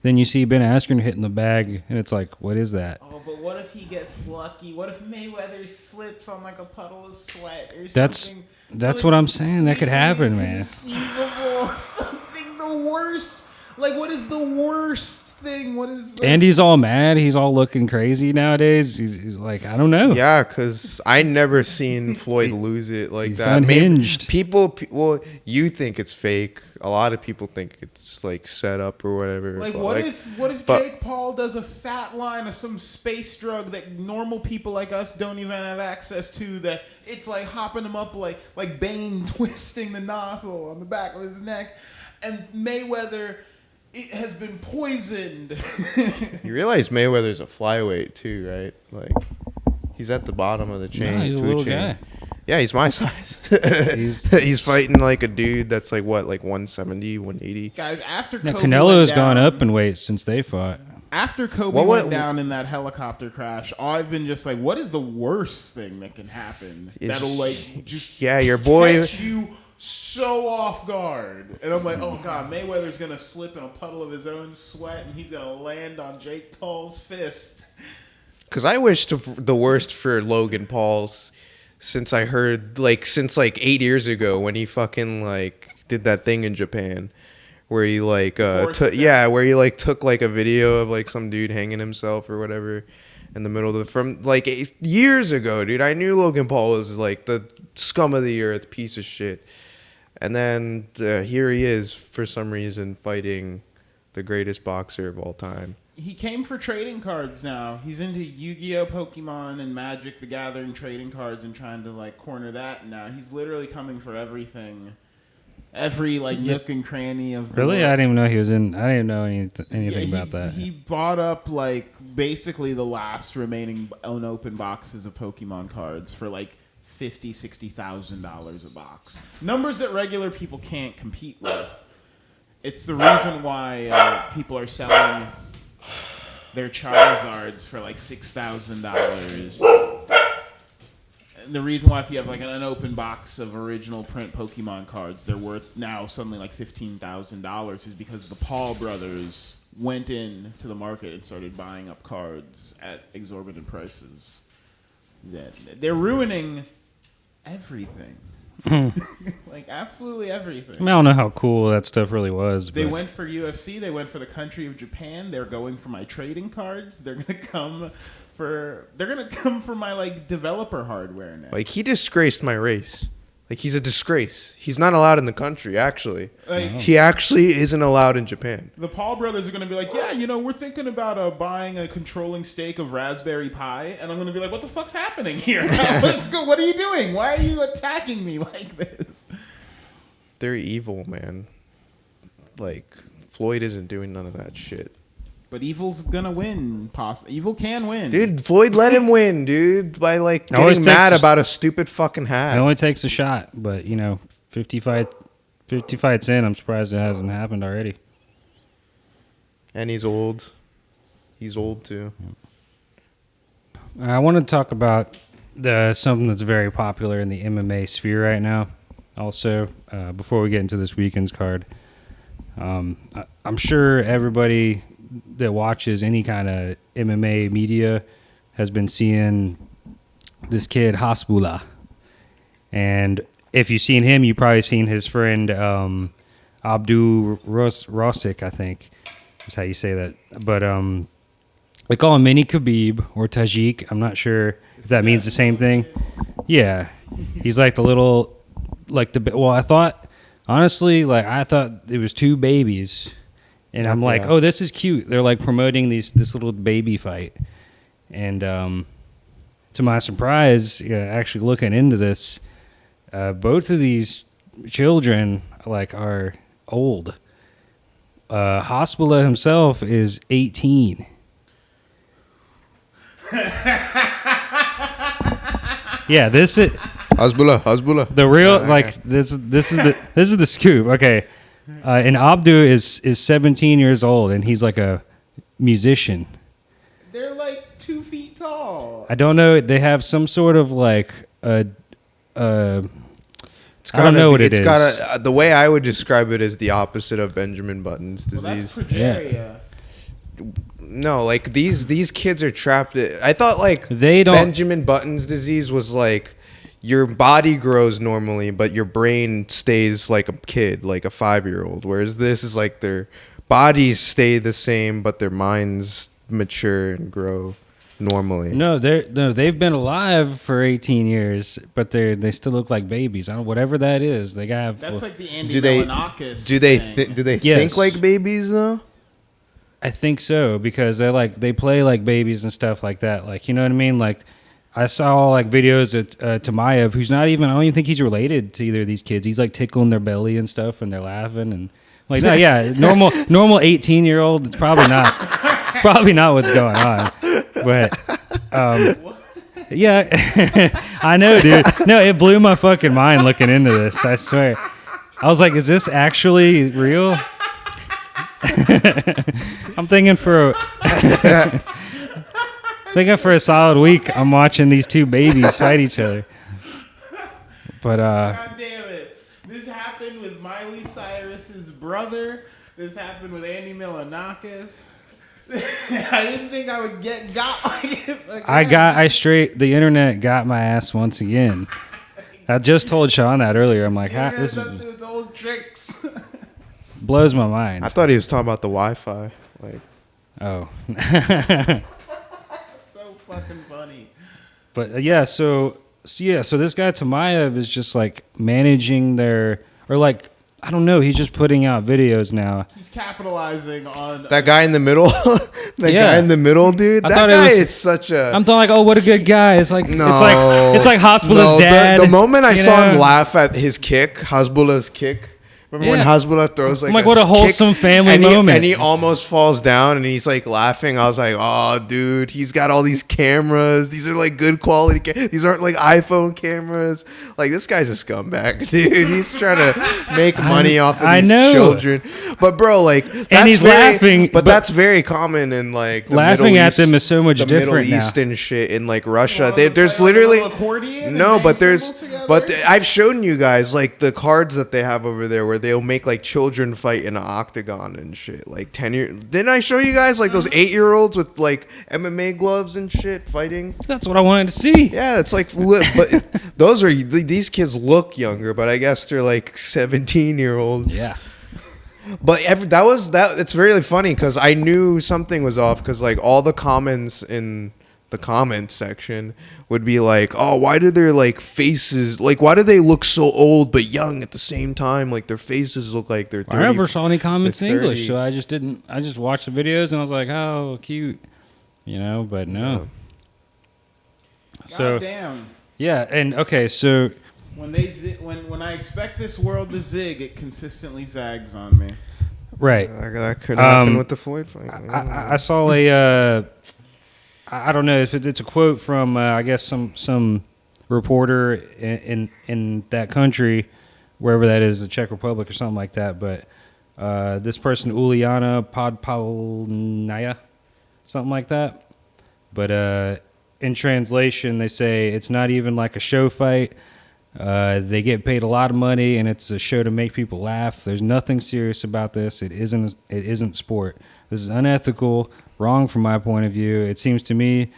Speaker 1: Then you see Ben Askren hitting the bag, and it's like, what is that?
Speaker 3: Oh, but what if he gets lucky? What if Mayweather slips on like a puddle of sweat or something?
Speaker 1: That's what I'm saying. That could happen, man.
Speaker 3: Inconceivable. Something the worst. Like, what is the worst thing? What is?
Speaker 1: And he's all mad. He's all looking crazy nowadays. He's like, I don't know.
Speaker 2: Yeah, because I never seen Floyd lose it like
Speaker 1: He's
Speaker 2: that.
Speaker 1: unhinged.
Speaker 2: Well, you think it's fake. A lot of people think it's like set up or whatever.
Speaker 3: Like,
Speaker 2: but
Speaker 3: what if Jake Paul does a fat line of some space drug that normal people like us don't even have access to? That it's like hopping him up like Bane twisting the nozzle on the back of his neck, and Mayweather. It has been poisoned.
Speaker 2: You realize Mayweather's a flyweight too, right? Like he's at the bottom of the chain.
Speaker 1: No, he's a little guy.
Speaker 2: Yeah, he's my size. He's fighting like a dude that's like 170, 180.
Speaker 3: Guys, after
Speaker 1: Now,
Speaker 3: Kobe
Speaker 1: Canelo has
Speaker 3: went down,
Speaker 1: gone up in weight since they fought.
Speaker 3: After Kobe went down in that helicopter crash, I've been just like, what is the worst thing that can happen? That'll like just
Speaker 2: your boy
Speaker 3: catch you so off guard. And I'm like, oh God, Mayweather's going to slip in a puddle of his own sweat and he's going to land on Jake Paul's fist.
Speaker 2: Because I wish the worst for Logan Paul's since 8 years ago when he fucking like did that thing in Japan where he like took like a video of like some dude hanging himself or whatever in the middle of from like 8 years ago, dude. I knew Logan Paul was like the scum of the earth piece of shit. And then here he is, for some reason, fighting the greatest boxer of all time.
Speaker 3: He came for trading cards now. He's into Yu-Gi-Oh, Pokemon, and Magic the Gathering trading cards and trying to, like, corner that now. He's literally coming for everything. Every, like, nook and cranny of the
Speaker 1: Really?
Speaker 3: world.
Speaker 1: I didn't even know he was in. I didn't know anything about that.
Speaker 3: He bought up, like, basically the last remaining unopened boxes of Pokemon cards for, like, $50,000, $60,000 a box. Numbers that regular people can't compete with. It's the reason why people are selling their Charizards for like $6,000. And the reason why if you have like an unopened box of original print Pokemon cards, they're worth now something like $15,000 is because the Paul brothers went into the market and started buying up cards at exorbitant prices. They're ruining everything. Like absolutely everything.
Speaker 1: I mean, I don't know how cool that stuff really was.
Speaker 3: They
Speaker 1: but
Speaker 3: went for UFC. They went for the country of Japan. They're going for my trading cards. They're gonna come for my like developer hardware now.
Speaker 2: Like he disgraced my race. Like he's a disgrace. He's not allowed in the country. Actually, he actually isn't allowed in Japan.
Speaker 3: The Paul brothers are going to be like, yeah, we're thinking about buying a controlling stake of Raspberry Pi, and I'm going to be like, what the fuck's happening here? Let's go. What are you doing? Why are you attacking me like this?
Speaker 2: They're evil, man. Like Floyd isn't doing none of that shit.
Speaker 3: But evil's gonna win. Evil can win,
Speaker 2: dude. Floyd let him win, dude, by like getting mad about a stupid fucking hat.
Speaker 1: It only takes a shot, but 50 fights in, I'm surprised it hasn't happened already.
Speaker 2: And he's old. He's old too.
Speaker 1: I want to talk about something that's very popular in the MMA sphere right now. Also, before we get into this weekend's card, I'm sure everybody that watches any kind of MMA media has been seeing this kid Hasbulla, and if you've seen him, you've probably seen his friend Abdu Rosik, I think is how you say that. But they call him Mini Khabib or Tajik. I'm not sure if that means the same thing. Yeah, he's like the little, well, I thought it was two babies, and I'm like, oh, this is cute. They're like promoting this little baby fight, and to my surprise, actually looking into this, both of these children are old. Hasbulla himself is 18. Yeah, this is
Speaker 2: Hasbulla.
Speaker 1: the real this is the scoop. Okay, and Abdu is 17 years old, and he's like a musician.
Speaker 3: They're like 2 feet tall.
Speaker 1: I don't know. They have some sort of I don't know what it is.
Speaker 2: The way I would describe it is the opposite of Benjamin Button's disease.
Speaker 3: Well, that's progeria.
Speaker 1: Yeah.
Speaker 2: No, these kids are trapped. I thought
Speaker 1: they don't.
Speaker 2: Benjamin Button's disease was your body grows normally, but your brain stays like a kid, like a 5-year-old. Whereas this is their bodies stay the same, but their minds mature and grow normally.
Speaker 1: No, they've been alive for 18 years, but they still look like babies. I don't whatever that is. They got
Speaker 3: that's like the Andy Milonakis.
Speaker 2: Do they think like babies though?
Speaker 1: I think so, because they play like babies and stuff like that. You know what I mean? I saw videos at Tamayev, who's not even. I don't even think he's related to either of these kids. He's tickling their belly and stuff, and they're laughing and no, yeah, normal 18-year-old. It's probably not. It's probably not what's going on. But yeah, I know, dude. No, it blew my fucking mind looking into this. I swear. I was like, is this actually real? I'm thinking for a solid week, I'm watching these two babies fight each other. But
Speaker 3: God damn it! This happened with Miley Cyrus's brother. This happened with Andy Milonakis. I didn't think I would got like this.
Speaker 1: The internet got my ass once again. I just told Sean that earlier. I'm like, this
Speaker 3: up to its old tricks.
Speaker 1: Blows my mind.
Speaker 2: I thought he was talking about the Wi-Fi.
Speaker 1: Oh.
Speaker 3: So fucking funny.
Speaker 1: But so this guy Tamayev is just managing I don't know, he's just putting out videos now.
Speaker 3: He's capitalizing on
Speaker 2: that guy in the middle. Guy in the middle, dude. That guy is such a.
Speaker 1: I'm thinking oh, what a good guy. It's like
Speaker 2: no,
Speaker 1: it's like Hasbulla's dad.
Speaker 2: The moment I saw him laugh at his kick, Hasbulla's kick. Remember when Hasbulla throws
Speaker 1: I'm what a wholesome family moment.
Speaker 2: And he almost falls down and he's laughing. I was like, oh, dude, he's got all these cameras. These are good quality. These aren't iPhone cameras. This guy's a scumbag, dude. He's trying to make money off of these children. But bro,
Speaker 1: and he's laughing.
Speaker 2: But that's very common in the
Speaker 1: laughing
Speaker 2: Middle
Speaker 1: at
Speaker 2: East,
Speaker 1: them is so much
Speaker 2: the
Speaker 1: different
Speaker 2: Middle East and shit in Russia. There's
Speaker 3: like
Speaker 2: literally
Speaker 3: no,
Speaker 2: but I've shown you guys the cards that they have over there where they'll make children fight in an octagon and shit 10 years. Didn't I show you guys those 8-year-olds with MMA gloves and shit fighting? That's
Speaker 1: what I wanted to see.
Speaker 2: Yeah, it's but these kids look younger, but I guess they're 17-year-olds.
Speaker 1: Yeah.
Speaker 2: But it's really funny because I knew something was off because all the comments in the comments section would be oh, why do their faces why do they look so old but young at the same time? Their faces look like they're 30.
Speaker 1: I never saw any comments in English, so I just watched the videos and I was like, oh, cute, but no.
Speaker 3: God
Speaker 1: So
Speaker 3: damn.
Speaker 1: Yeah, and okay, so
Speaker 3: when I expect this world to zig, it consistently zags on me.
Speaker 1: Right.
Speaker 2: That could happen with the Floyd fight.
Speaker 1: I saw I don't know if it's a quote from I guess some reporter in that country, wherever that is, the Czech Republic or something like that. But this person, Uliana Podpalnaya, something like that. But in translation, they say it's not even like a show fight. They get paid a lot of money, and it's a show to make people laugh. There's nothing serious about this. It isn't sport. This is unethical, wrong from my point of view. It seems to me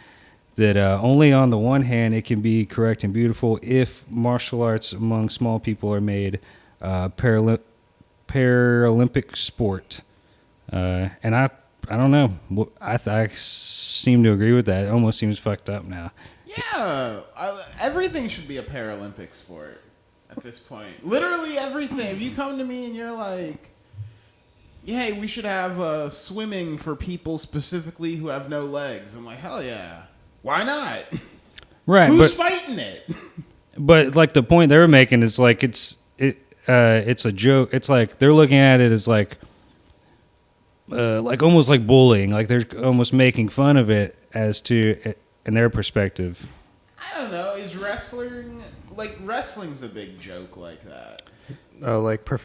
Speaker 1: that only on the one hand it can be correct and beautiful if martial arts among small people are made Paralympic sport. And I don't know. I seem to agree with that. It almost seems fucked up now.
Speaker 3: Yeah, everything should be a Paralympic sport at this point. Literally everything. If you come to me and you're like, hey, we should have swimming for people specifically who have no legs. I'm like, hell yeah. Why not?
Speaker 1: Right.
Speaker 3: Who's fighting it?
Speaker 1: But like the point they were making is like it's a joke. It's like they're looking at it as like almost like bullying. Like they're almost making fun of it as to in their perspective.
Speaker 3: I don't know. Is wrestling's a big joke like that?
Speaker 2: Like pro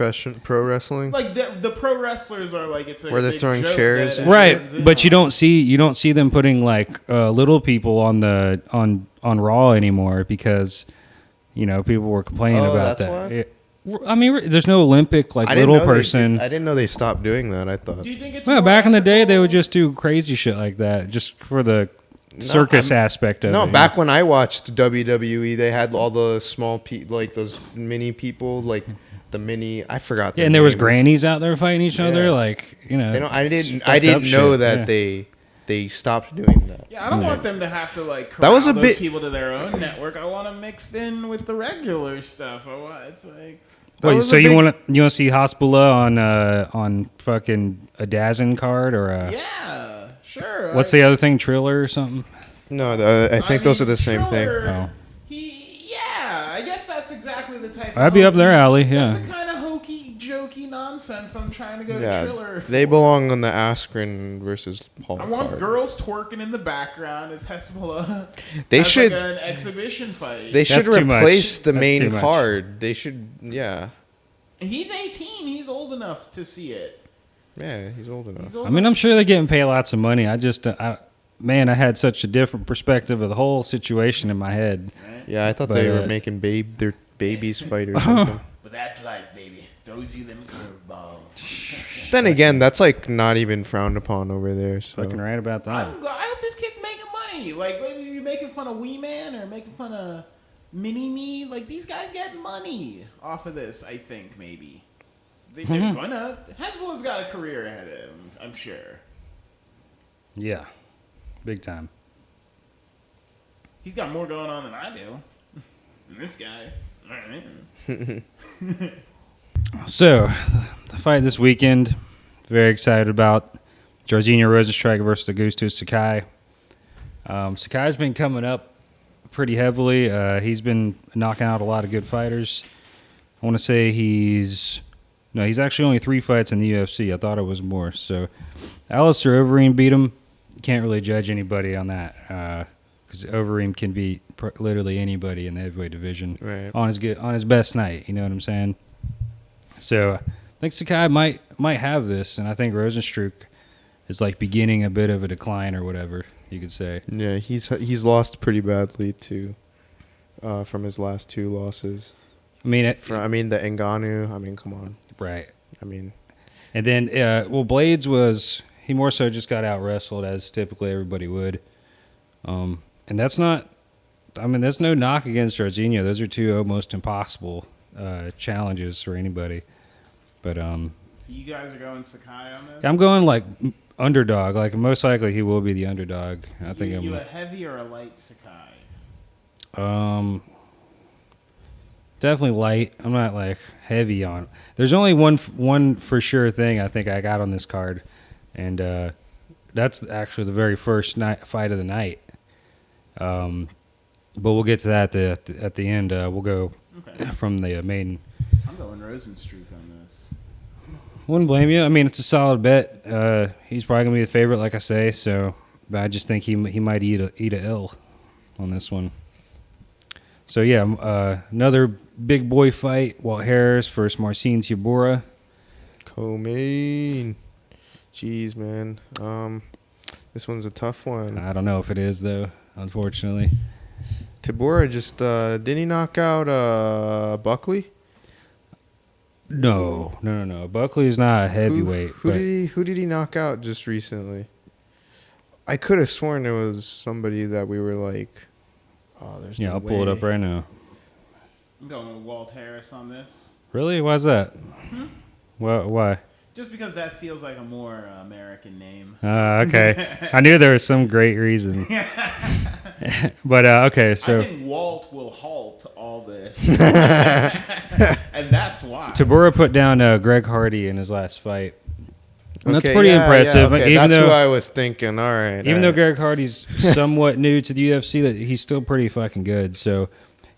Speaker 2: wrestling.
Speaker 3: Like the pro wrestlers are like it's a
Speaker 2: where they're
Speaker 3: big
Speaker 2: throwing
Speaker 3: joke
Speaker 2: chairs,
Speaker 1: right? But you don't see them putting like little people on Raw anymore because people were complaining about that. I mean, there's no Olympic little person.
Speaker 2: I didn't know they stopped doing that. I thought.
Speaker 3: Do you think it's
Speaker 1: back in the day they would just do crazy shit like that just for the circus aspect of it.
Speaker 2: No, back when I watched WWE, they had all the small like those mini people, like the mini. I forgot.
Speaker 1: Yeah, and there was grannies out there fighting each other,
Speaker 2: I didn't know that they stopped doing that.
Speaker 3: Yeah, I don't want them to have to corral those people to their own network. I want them mixed in with the regular stuff. It's like.
Speaker 1: So you want to see Hasbulla on fucking a Dazn card or a?
Speaker 3: Yeah, sure.
Speaker 1: What's the other thing? Triller or something?
Speaker 2: No, I think those are the same thing.
Speaker 1: Oh.
Speaker 3: I guess that's exactly the type.
Speaker 1: I'd be up their alley. Yeah.
Speaker 3: That's the kind of hokey, jokey nonsense I'm trying to go to Triller.
Speaker 2: They belong on the Askren versus Paul.
Speaker 3: I want girls twerking in the background as Hasbulla.
Speaker 2: They should
Speaker 3: an exhibition fight.
Speaker 2: They should replace the main card. They should, yeah.
Speaker 3: He's 18. He's old enough to see it.
Speaker 2: Yeah, he's old enough.
Speaker 1: I'm sure they're getting paid lots of money. I had such a different perspective of the whole situation in my head.
Speaker 2: Yeah, I thought they were making their babies fight or something.
Speaker 3: But that's life, baby. Throws you them curveballs.
Speaker 2: Then again, that's not even frowned upon over there. So.
Speaker 1: Fucking right about that.
Speaker 3: I hope this kid's making money. Whether you're making fun of Wee Man or making fun of Mini Me, these guys get money off of this. I think maybe they're gonna. Hasbulla's got a career ahead of him. I'm sure.
Speaker 1: Yeah, big time.
Speaker 3: He's got more going on than I do. Than this guy. All right.
Speaker 1: So, the fight this weekend, very excited about. Jairzinho Rozenstruik versus Augusto Sakai. Sakai's been coming up pretty heavily. He's been knocking out a lot of good fighters. I want to say he's actually only 3 fights in the UFC. I thought it was more. So, Alistair Overeem beat him. Can't really judge anybody on that. Because Overeem can beat literally anybody in the heavyweight division on his best night. You know what I'm saying? So I think Sakai might have this, and I think Rozenstruik is beginning a bit of a decline or whatever you could say.
Speaker 2: Yeah, he's lost pretty badly too, from his last 2 losses.
Speaker 1: I mean,
Speaker 2: the Ngannou. I mean, come on.
Speaker 1: Right.
Speaker 2: I mean,
Speaker 1: and then Blades he more so just got out wrestled as typically everybody would. And that's no knock against Jairzinho. Those are 2 almost impossible challenges for anybody. But
Speaker 3: so you guys are going Sakai on this?
Speaker 1: I'm going underdog. Most likely he will be the underdog. I think
Speaker 3: you a heavy or a light Sakai?
Speaker 1: Definitely light. I'm not heavy on. There's only one for sure thing I think I got on this card, and that's actually the very first fight of the night. But we'll get to that at the end. We'll go from the main.
Speaker 3: I'm going Rozenstruik on this.
Speaker 1: Wouldn't blame you. I mean, it's a solid bet. He's probably gonna be the favorite, like I say. So, but I just think he might eat a L on this one. So yeah, another big boy fight: Walt Harris versus Marcin Tybura.
Speaker 2: Co-main. Jeez, man. This one's a tough one.
Speaker 1: I don't know if it is though. unfortunately.
Speaker 2: Tabora just didn't he knock out Buckley?
Speaker 1: No. Buckley's not a heavyweight.
Speaker 2: Who did he knock out just recently? I could have sworn it was somebody that we were like, oh, there's no
Speaker 1: I'll
Speaker 2: way.
Speaker 1: pull it up right now.
Speaker 3: I'm going with Walt Harris on this.
Speaker 1: Really? Why's that? Why?
Speaker 3: Just because that feels like a more American name.
Speaker 1: Okay. I knew there was some great reason. But, okay, so.
Speaker 3: I think Walt will halt all this. And that's why.
Speaker 1: Tabora put down Greg Hardy in his last fight. And that's
Speaker 2: Okay,
Speaker 1: pretty
Speaker 2: yeah,
Speaker 1: impressive.
Speaker 2: Yeah, okay.
Speaker 1: Even
Speaker 2: That's
Speaker 1: though,
Speaker 2: who I was thinking. All right.
Speaker 1: Even though Greg Hardy's somewhat new to the UFC, that he's still pretty fucking good. So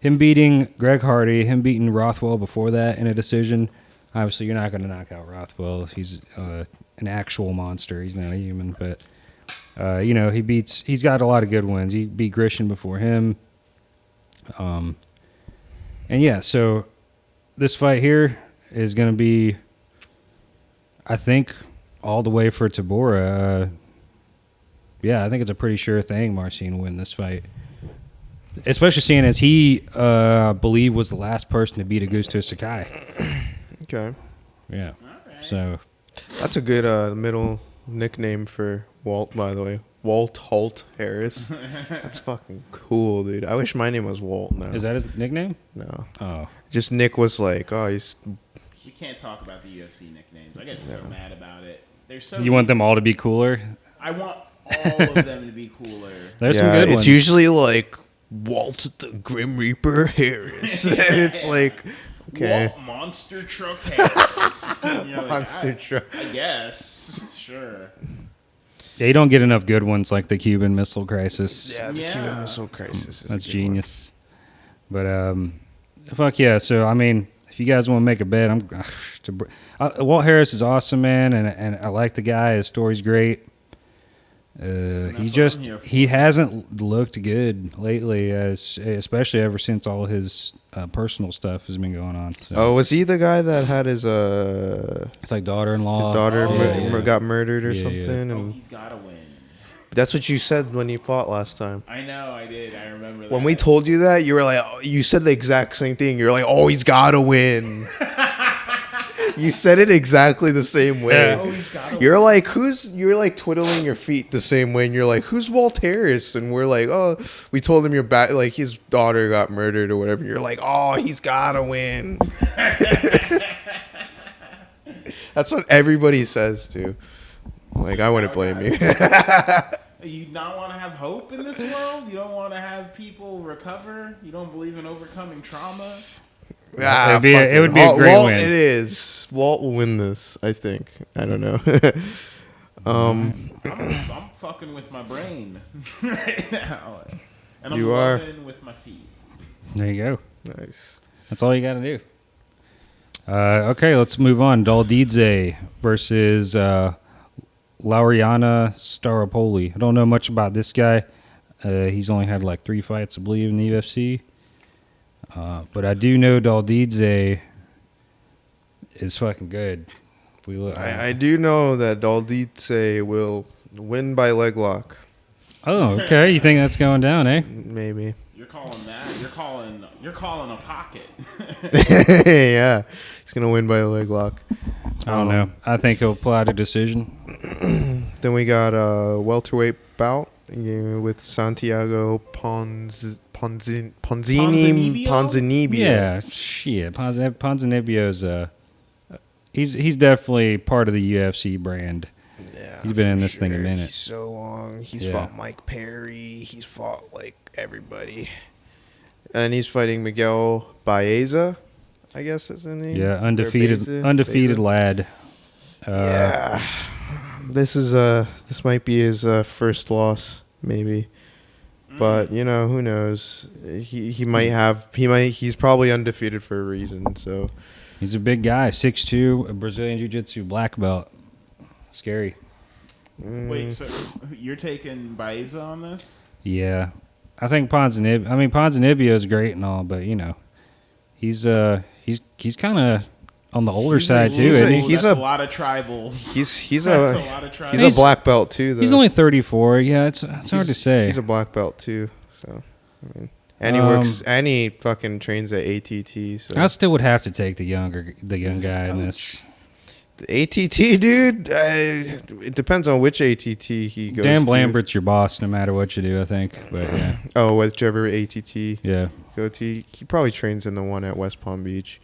Speaker 1: him beating Greg Hardy, him beating Rothwell before that in a decision, obviously you're not going to knock out Rothwell. He's an actual monster. He's not a human. But, he's got a lot of good wins. He beat Grisham before him. And yeah, so this fight here is going to be, I think, all the way for Tabora. I think it's a pretty sure thing Marcin will win this fight. Especially seeing as he, I believe, was the last person to beat Augusto Sakai.
Speaker 2: Okay.
Speaker 1: Yeah.
Speaker 3: Right.
Speaker 1: So
Speaker 2: That's a good middle nickname for Walt, by the way. Walt Holt Harris. That's fucking cool, dude. I wish my name was Walt now.
Speaker 1: is that his nickname?
Speaker 2: No.
Speaker 1: Oh.
Speaker 2: Just Nick was like, oh, he's...
Speaker 3: We can't talk about the UFC nicknames. I get so mad about it. They're so
Speaker 1: You want them
Speaker 3: easy.
Speaker 1: all to be cooler?
Speaker 3: I want all of them to be cooler.
Speaker 1: There's some good
Speaker 2: it's
Speaker 1: ones.
Speaker 2: usually like Walt the Grim Reaper Harris. And it's like, okay.
Speaker 3: Walt Monster Truck Harris.
Speaker 2: Monster Truck.
Speaker 3: I guess. Sure.
Speaker 1: Yeah, you don't get enough good ones like the Cuban Missile Crisis.
Speaker 2: Yeah, the
Speaker 3: Yeah.
Speaker 2: Cuban Missile Crisis is
Speaker 1: That's
Speaker 2: a good
Speaker 1: genius. But fuck yeah. So I mean, if you guys want to make a bet, Walt Harris is awesome, man, and I like the guy. His story's great. He hasn't looked good lately, especially ever since all his personal stuff has been going on. So.
Speaker 2: Oh, was he the guy that had his
Speaker 1: It's like daughter-in-law.
Speaker 2: his daughter
Speaker 1: Yeah.
Speaker 2: got murdered or
Speaker 1: Yeah, yeah.
Speaker 2: something?
Speaker 3: Oh,
Speaker 2: And
Speaker 3: he's got to win.
Speaker 2: that's what you said when you fought last time.
Speaker 3: I know, I did. I remember that.
Speaker 2: When we told you that, you were like, oh, you said the exact same thing. You're like, oh, he's got to win. You said it exactly the same way.
Speaker 3: Oh, he's gotta
Speaker 2: You're like, you're like twiddling your feet the same way, and you're like, who's Walt Harris? And we're like, oh, we told him like his daughter got murdered or whatever. And you're like, oh, he's gotta win. That's what everybody says too. Like, I wouldn't blame you.
Speaker 3: You not want to have hope in this world? You don't want to have people recover? You don't believe in overcoming trauma?
Speaker 1: It would be a great
Speaker 2: Walt,
Speaker 1: win.
Speaker 2: It is. Walt will win this, I think. I don't know.
Speaker 3: I'm fucking with my brain right now. And I'm
Speaker 2: You are.
Speaker 3: loving with my feet.
Speaker 1: There you go.
Speaker 2: Nice.
Speaker 1: That's all you got to do. Okay, let's move on. Daldidze versus Lauriana Staropoli. I don't know much about this guy. He's only had like 3 fights, I believe, in the UFC. But I do know Daldidze is fucking good.
Speaker 2: I do know that Daldidze will win by leg lock.
Speaker 1: Oh, okay. You think that's going down, eh?
Speaker 2: Maybe.
Speaker 3: You're calling that? You're calling a pocket.
Speaker 2: Yeah. He's going to win by a leg lock.
Speaker 1: I don't know. I think he'll pull out a decision.
Speaker 2: Then we got a welterweight bout with Santiago Ponzinibbio.
Speaker 1: Yeah, shit. Ponzinibbio's he's definitely part of the UFC brand.
Speaker 2: Yeah,
Speaker 1: He's been in
Speaker 2: for
Speaker 1: this thing a minute.
Speaker 2: He's so long. He's fought Mike Perry. He's fought like everybody. And he's fighting Miguel Baeza, I guess that's his name.
Speaker 1: Yeah,
Speaker 2: Or
Speaker 1: undefeated
Speaker 2: Baeza?
Speaker 1: lad.
Speaker 2: Yeah. This might be his first loss, maybe. But who knows? He's probably undefeated for a reason. So
Speaker 1: He's a big guy, 6'2", a Brazilian Jiu-Jitsu black belt. Scary.
Speaker 3: Wait, so you're taking Baeza on this?
Speaker 1: Yeah, I think Ponzinibbio is great and all, but he's kind of on the older side too,
Speaker 2: he's
Speaker 1: isn't
Speaker 2: a-
Speaker 1: he?
Speaker 2: he's
Speaker 3: That's a lot of tribals.
Speaker 2: He's
Speaker 3: That's
Speaker 2: a
Speaker 3: a lot of tribals.
Speaker 2: he's a black belt too. Though.
Speaker 1: He's only 34. Yeah, it's hard to say.
Speaker 2: He's a black belt too. So I mean, and he works and he fucking trains at ATT. So
Speaker 1: I still would have to take the young guy in this.
Speaker 2: the ATT dude. It depends on which ATT he goes.
Speaker 1: Dan
Speaker 2: to.
Speaker 1: Lambert's your boss, no matter what you do. I think, but yeah,
Speaker 2: Oh, whichever ATT
Speaker 1: yeah.
Speaker 2: go to, he probably trains in the one at West Palm Beach.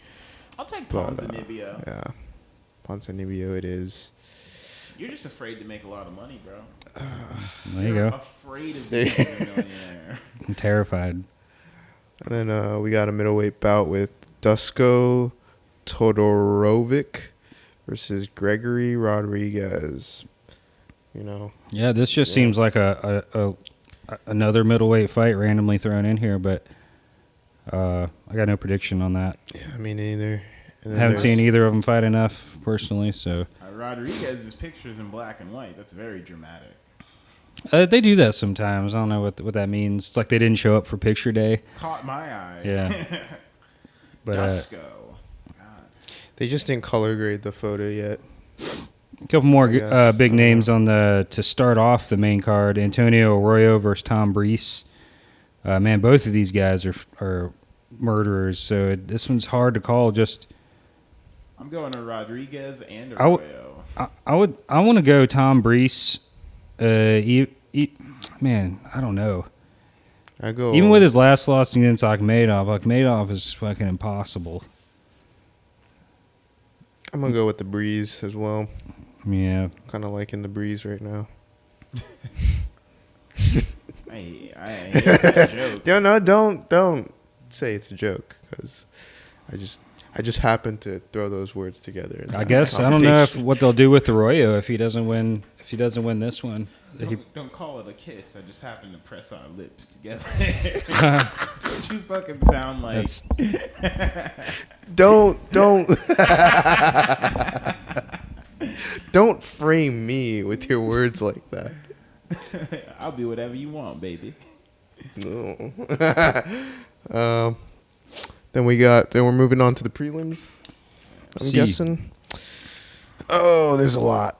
Speaker 3: I'll take
Speaker 2: But,
Speaker 3: Ponzinibbio.
Speaker 2: Yeah, Ponzinibbio it is.
Speaker 3: You're just afraid to make a lot of money, bro.
Speaker 1: There you
Speaker 3: You're
Speaker 1: go.
Speaker 3: afraid of being a millionaire.
Speaker 1: I'm terrified.
Speaker 2: And then we got a middleweight bout with Dusko Todorovic versus Gregory Rodriguez. You know,
Speaker 1: Yeah, this just seems like another middleweight fight randomly thrown in here, but I got no prediction on that.
Speaker 2: yeah, me neither. And
Speaker 1: I
Speaker 2: then
Speaker 1: haven't
Speaker 2: there's-
Speaker 1: seen either of them fight enough personally, so
Speaker 3: Rodriguez's picture's in black and white. That's very dramatic.
Speaker 1: they do that sometimes. I don't know what that means. It's like they didn't show up for picture day.
Speaker 3: Caught my eye.
Speaker 1: Yeah. But
Speaker 3: Dusko. God.
Speaker 2: They just didn't color grade the photo yet.
Speaker 1: a couple more
Speaker 2: guess.
Speaker 1: big names on to start off the main card. Antonio Arroyo versus Tom Breese. Man, both of these guys are murderers, so this one's hard to call. Just
Speaker 3: I'm going to Rodriguez and
Speaker 1: I w-
Speaker 3: Arroyo.
Speaker 1: I want to go Tom Breese. Man, I don't know.
Speaker 2: I go
Speaker 1: Even with his last loss against Akhmedov is fucking impossible.
Speaker 2: I'm gonna go with the Breeze as well.
Speaker 1: Yeah.
Speaker 2: Kind of liking the Breeze right now.
Speaker 3: I hate that joke.
Speaker 2: Yeah, no, don't say it's a joke because I just happened to throw those words together. in
Speaker 1: I
Speaker 2: that
Speaker 1: guess I don't know
Speaker 2: conversation.
Speaker 1: what they'll do with Arroyo if he doesn't win this one.
Speaker 3: Don't call it a kiss. I just happened to press our lips together. You fucking sound like.
Speaker 2: Don't don't frame me with your words like that.
Speaker 3: I'll be whatever you want, baby.
Speaker 2: No. Then we're moving on to the prelims. I'm
Speaker 1: See.
Speaker 2: guessing. Oh, there's a lot.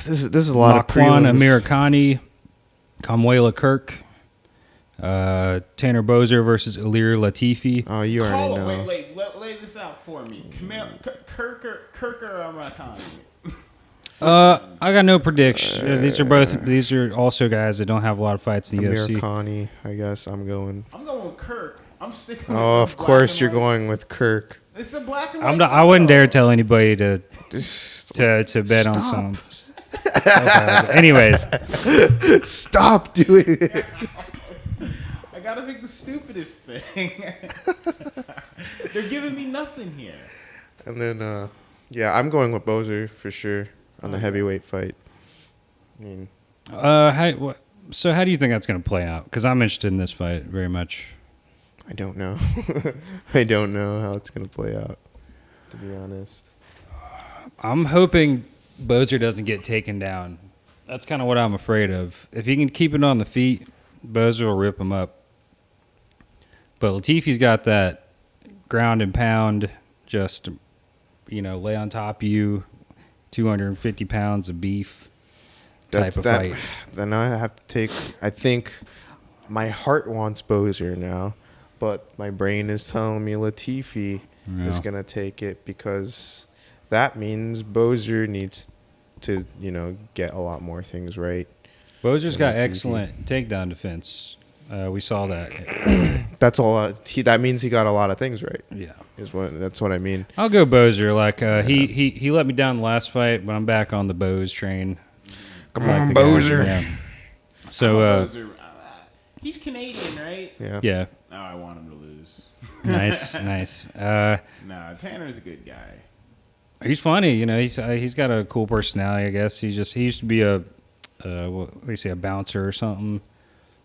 Speaker 2: This is a lot of
Speaker 1: Makwan
Speaker 2: prelims.
Speaker 1: Amirkhani, Kamwela Kirk, Tanner Bozer versus Ilir Latifi.
Speaker 2: Oh, you already know.
Speaker 3: Wait, lay this out for me. Kirker Amirkhani.
Speaker 1: I got no prediction. These are also guys that don't have a lot of fights in the UFC.
Speaker 2: Amirkhani, I guess I'm going.
Speaker 3: I'm going with Kirk. I'm sticking with
Speaker 2: Oh,
Speaker 3: the
Speaker 2: of
Speaker 3: black
Speaker 2: course
Speaker 3: and
Speaker 2: you're
Speaker 3: white.
Speaker 2: going with Kirk.
Speaker 3: It's a black and
Speaker 1: I'm
Speaker 3: white.
Speaker 1: not, I wouldn't dare
Speaker 3: photo.
Speaker 1: tell anybody to bet on some. Okay. Anyways,
Speaker 2: Stop doing it.
Speaker 3: I gotta pick the stupidest thing. They're giving me nothing here.
Speaker 2: And then, yeah, I'm going with Bozer for sure on the heavyweight fight. I mean,
Speaker 1: so how do you think that's going to play out? Because I'm interested in this fight very much.
Speaker 2: I don't know. I don't know how it's going to play out, to be honest.
Speaker 1: I'm hoping Bozer doesn't get taken down. That's kind of what I'm afraid of. If he can keep it on the feet, Bozer will rip him up. But Latifi's got that ground and pound, just, lay on top of you, 250 pounds of beef type of fight.
Speaker 2: Then I have to take. I think my heart wants Bozer now, but my brain is telling me Latifi is
Speaker 1: Yeah.
Speaker 2: gonna take it because that means Bozer needs to, get a lot more things right.
Speaker 1: Bozer's got
Speaker 2: Latifi.
Speaker 1: excellent takedown defense. We saw that.
Speaker 2: That's all. That means he got a lot of things right.
Speaker 1: Yeah.
Speaker 2: That's what I mean.
Speaker 1: I'll go Bozer. Like he let me down the last fight, but I'm back on the Boz train.
Speaker 2: Come
Speaker 1: Like
Speaker 2: on,
Speaker 1: the guy.
Speaker 2: Bozer.
Speaker 1: Yeah. So
Speaker 3: Bozer, he's Canadian, right?
Speaker 2: Yeah.
Speaker 3: Oh, I want him to lose.
Speaker 1: nice.
Speaker 3: Nah, Tanner's a good guy.
Speaker 1: He's funny, he's got a cool personality, I guess. He used to be a bouncer or something.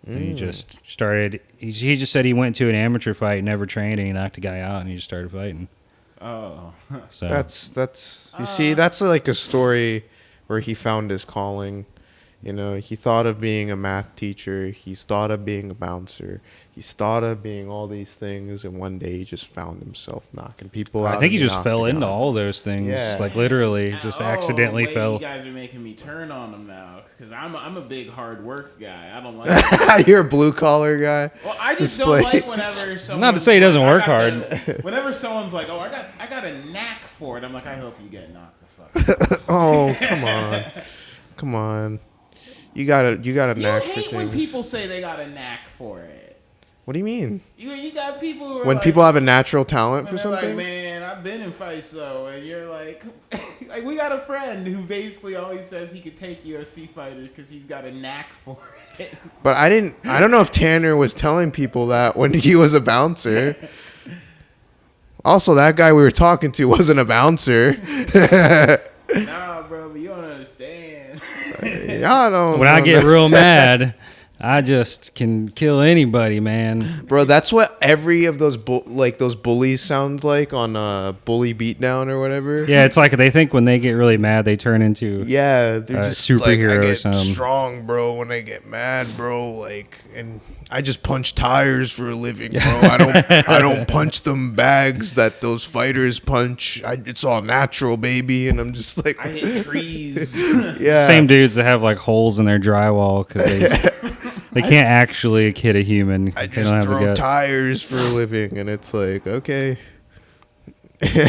Speaker 1: And he just started. He just said he went to an amateur fight, never trained, and he knocked a guy out, and he just started fighting.
Speaker 3: Oh.
Speaker 1: So
Speaker 2: That's you see, that's like a story where he found his calling, You know, he thought of being a math teacher. He's thought of being a bouncer. He's thought of being all these things, and one day he just found himself knocking people out.
Speaker 1: I think he
Speaker 2: in the
Speaker 1: just fell into
Speaker 2: octagon.
Speaker 1: all those things.
Speaker 2: Yeah.
Speaker 1: Like literally, just accidentally
Speaker 3: wait,
Speaker 1: fell.
Speaker 3: You guys are making me turn on him now because I'm a big hard work guy. I don't like.
Speaker 2: You're a blue collar guy.
Speaker 3: Well, I just
Speaker 2: Just
Speaker 3: don't
Speaker 2: like-
Speaker 3: like whenever someone.
Speaker 1: Not to say he doesn't work hard.
Speaker 3: Whenever someone's like, "Oh, I got a knack for it," I'm like, "I hope you get knocked the fuck out."
Speaker 2: Oh, come on. You got a
Speaker 3: You
Speaker 2: knack for
Speaker 3: hate when
Speaker 2: things.
Speaker 3: people say they got a knack for it.
Speaker 2: What do you mean?
Speaker 3: You got people who are
Speaker 2: When
Speaker 3: like,
Speaker 2: people have a natural talent
Speaker 3: when
Speaker 2: for
Speaker 3: they're
Speaker 2: something?
Speaker 3: Like, man, I've been in fights though, and you're like, like we got a friend who basically always says he could take UFC fighters because he's got a knack for it.
Speaker 2: But I don't know if Tanner was telling people that when he was a bouncer. Also, that guy we were talking to wasn't a bouncer.
Speaker 3: Nah, bro, but you don't understand.
Speaker 2: I don't.
Speaker 1: When I
Speaker 2: know.
Speaker 1: get real mad, I just can kill anybody, man.
Speaker 2: Bro, that's what every of those those bullies sound like on Bully Beatdown or whatever.
Speaker 1: Yeah, it's like they think when they get really mad, they turn into
Speaker 2: Yeah, they're just
Speaker 1: superhero
Speaker 2: like, I
Speaker 1: or
Speaker 2: get
Speaker 1: something.
Speaker 2: strong, bro, when I get mad, bro. Like, and I just punch tires for a living, bro. I don't punch them bags that those fighters punch. It's all natural, baby. And I'm just like,
Speaker 3: I hit trees.
Speaker 2: yeah,
Speaker 1: same dudes that have like holes in their drywall because they can't actually hit a human.
Speaker 2: I
Speaker 1: They
Speaker 2: just
Speaker 1: don't have the
Speaker 2: throw
Speaker 1: guts.
Speaker 2: tires for a living, and it's like, okay.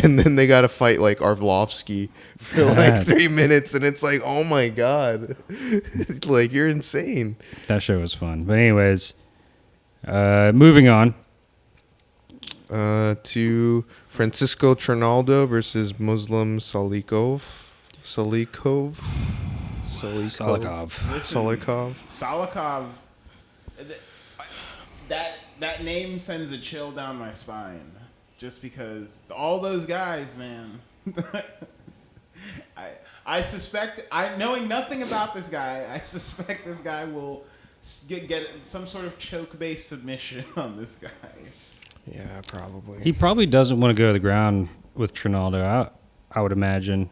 Speaker 2: And then they got to fight like Arlovsky for like
Speaker 1: God.
Speaker 2: 3 minutes, and it's like, oh my god, it's like you're insane.
Speaker 1: That show was fun. But anyways, moving on.
Speaker 2: To Francisco Trinaldo versus Muslim Salikov. Salikov.
Speaker 3: Salikov. That name sends a chill down my spine, just because all those guys, man. I suspect, knowing nothing about this guy, I suspect this guy will get some sort of choke-based submission on this guy.
Speaker 2: Yeah, probably.
Speaker 1: He probably doesn't want to go to the ground with Trinaldo. I would imagine.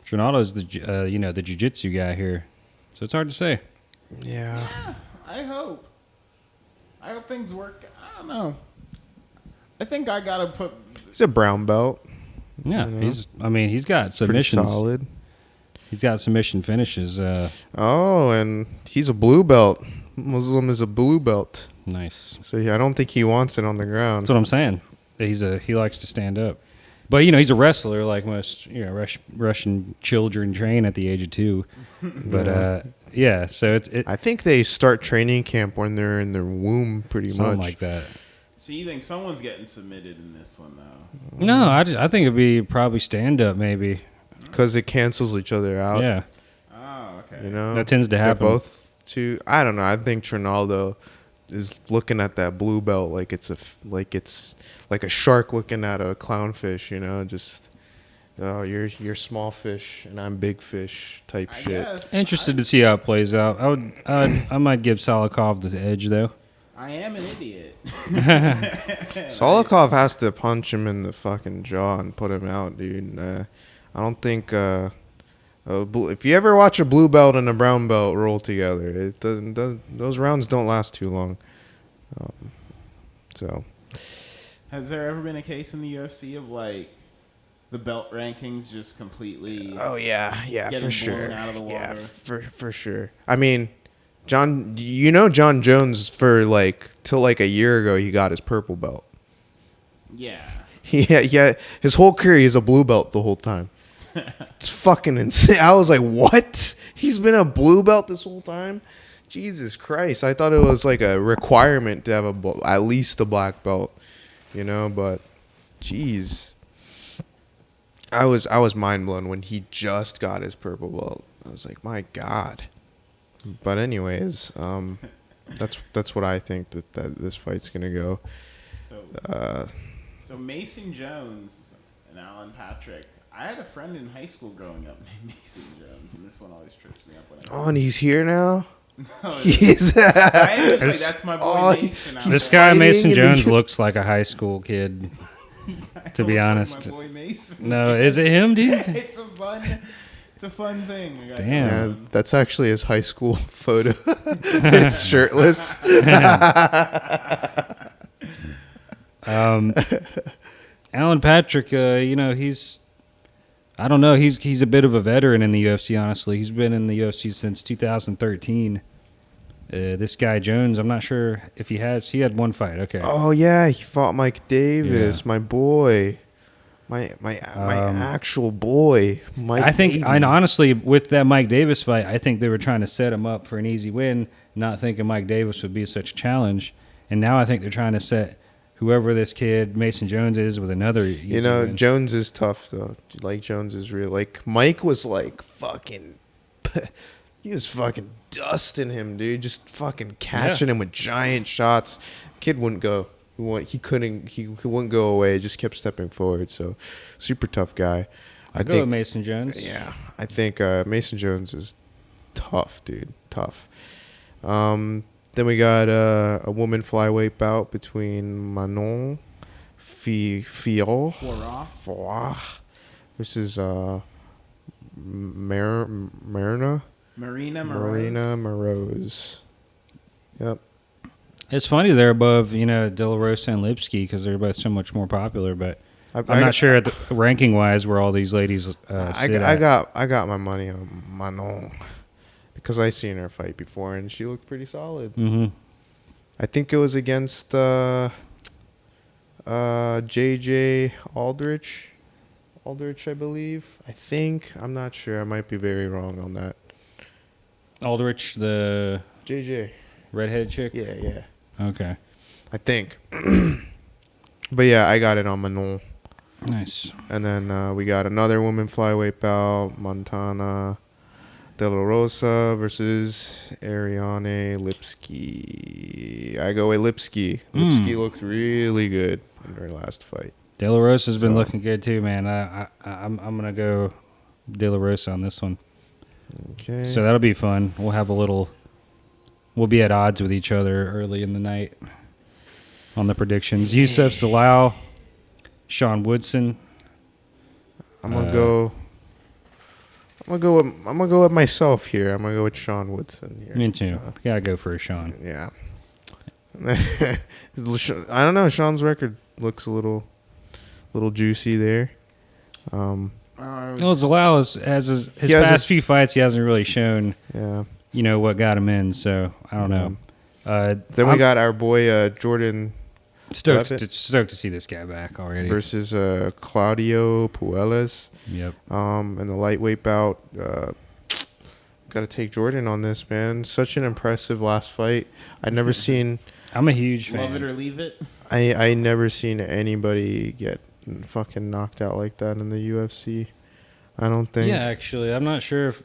Speaker 1: Trinaldo's the the jiu-jitsu guy here, so it's hard to say.
Speaker 2: Yeah.
Speaker 3: I hope things work. I don't know. I think I gotta put.
Speaker 2: He's a brown belt.
Speaker 1: Yeah,
Speaker 2: know.
Speaker 1: he's got
Speaker 2: Pretty
Speaker 1: submissions.
Speaker 2: solid.
Speaker 1: He's got submission finishes.
Speaker 2: Oh, and he's a blue belt. Muslim is a blue belt.
Speaker 1: Nice.
Speaker 2: So yeah, I don't think he wants it on the ground.
Speaker 1: That's what I'm saying. He likes to stand up, but he's a wrestler like most Russian children train at the age of 2. But so it's
Speaker 2: I think they start training camp when they're in their womb, pretty
Speaker 1: something
Speaker 2: much.
Speaker 1: like that.
Speaker 3: So you think someone's getting submitted in this one though?
Speaker 1: No, I think it'd be probably stand up maybe.
Speaker 2: Because it cancels each other out.
Speaker 1: Yeah,
Speaker 3: Oh, okay.
Speaker 2: You know,
Speaker 1: that tends to
Speaker 2: They're
Speaker 1: happen.
Speaker 2: both too. I don't know. I think Trinaldo is looking at that blue belt like it's like a shark looking at a clownfish. You know, just you're small fish and I'm big fish type
Speaker 3: I
Speaker 2: shit.
Speaker 3: guess.
Speaker 1: Interested to see how it plays out. I might give Salikov the edge though.
Speaker 3: I am an idiot.
Speaker 2: Salikov has to punch him in the fucking jaw and put him out, dude. I don't think if you ever watch a blue belt and a brown belt roll together, it doesn't. Those rounds don't last too long. So
Speaker 3: Has there ever been a case in the UFC of like the belt rankings just completely?
Speaker 2: oh yeah,
Speaker 3: Getting
Speaker 2: for
Speaker 3: blown
Speaker 2: sure.
Speaker 3: out of the
Speaker 2: Yeah,
Speaker 3: water.
Speaker 2: for sure. I mean, John Jones till like a year ago he got his purple belt.
Speaker 3: Yeah.
Speaker 2: Yeah, his whole career he's a blue belt the whole time. It's fucking insane. I was like, what? He's been a blue belt this whole time? Jesus Christ. I thought it was like a requirement to have at least a black belt, but jeez. I was mind blown when he just got his purple belt. I was like, my God. But anyways, that's what I think that this fight's gonna go.
Speaker 3: So Mason Jones and Alan Patrick. I had a friend in high school growing up named Mason Jones, and this one always trips me up when I.
Speaker 2: Oh, and he's here now.
Speaker 3: No,
Speaker 2: He's
Speaker 3: that's my boy Mason.
Speaker 1: This guy
Speaker 2: fighting
Speaker 1: Mason
Speaker 2: in the-
Speaker 1: Jones looks like a high school kid. To be honest.
Speaker 3: My boy Mason.
Speaker 1: No, is it him, dude?
Speaker 3: It's a fun. It's a fun thing.
Speaker 1: Damn.
Speaker 2: Yeah, that's actually his high school photo. It's shirtless.
Speaker 1: Alan Patrick, he's I don't know. He's a bit of a veteran in the UFC, honestly. He's been in the UFC since 2013. This guy, Jones, I'm not sure if he has. He had one fight. Okay.
Speaker 2: Oh, yeah. He fought Mike Davis, my boy. My actual boy, Mike Davis.
Speaker 1: And honestly, with that Mike Davis fight, I think they were trying to set him up for an easy win, not thinking Mike Davis would be such a challenge. And now I think they're trying to set whoever this kid, Mason Jones, is with another easy win.
Speaker 2: Jones is tough, though. Like, Jones is real. Like, Mike was, like, fucking... He was fucking dusting him, dude. Just fucking catching him with giant shots. Kid wouldn't go. He couldn't. He wouldn't go away. Just kept stepping forward. So, super tough guy.
Speaker 1: I think with Mason Jones.
Speaker 2: Yeah, I think Mason Jones is tough, dude. Tough. Then we got a woman flyweight bout between Manon Fiorot versus Marina Moroz. Yep.
Speaker 1: It's funny they're above, De La Rosa and Lipsky because they're both so much more popular. But I'm not sure ranking wise where all these ladies sit
Speaker 2: I got my money on Manon because I seen her fight before and she looked pretty solid.
Speaker 1: Mm-hmm.
Speaker 2: I think it was against JJ Aldrich, I believe. I think. I'm not sure. I might be very wrong on that.
Speaker 1: Aldrich, the
Speaker 2: JJ
Speaker 1: redhead chick.
Speaker 2: Yeah.
Speaker 1: Okay.
Speaker 2: I think. But yeah, I got it on Manon.
Speaker 1: Nice.
Speaker 2: And then we got another woman flyweight bout, Montana De La Rosa versus Ariane Lipsky. I go with Lipsky. Lipsky looked really good in her last fight.
Speaker 1: De La Rosa's been looking good too, man. I'm gonna go De La Rosa on this one.
Speaker 2: Okay.
Speaker 1: So that'll be fun. We'll be at odds with each other early in the night on the predictions. Yusuf Zalal, Sean Woodson.
Speaker 2: I'm gonna go with myself here. I'm gonna go with Sean Woodson here.
Speaker 1: Me too. Gotta go for a Sean.
Speaker 2: Yeah. I don't know. Sean's record looks a little juicy there.
Speaker 1: Zalal has his past few fights. He hasn't really shown.
Speaker 2: Yeah.
Speaker 1: What got him in. So I don't know.
Speaker 2: Then we got our boy Jordan.
Speaker 1: Stoked to see this guy back already.
Speaker 2: Versus Claudio Puelles.
Speaker 1: Yep.
Speaker 2: In the lightweight bout. Got to take Jordan on this, man. Such an impressive last fight. I'd never seen.
Speaker 1: I'm a huge fan.
Speaker 3: Love it or leave it.
Speaker 2: I never seen anybody get fucking knocked out like that in the UFC. I don't think.
Speaker 1: Yeah, actually, I'm not sure if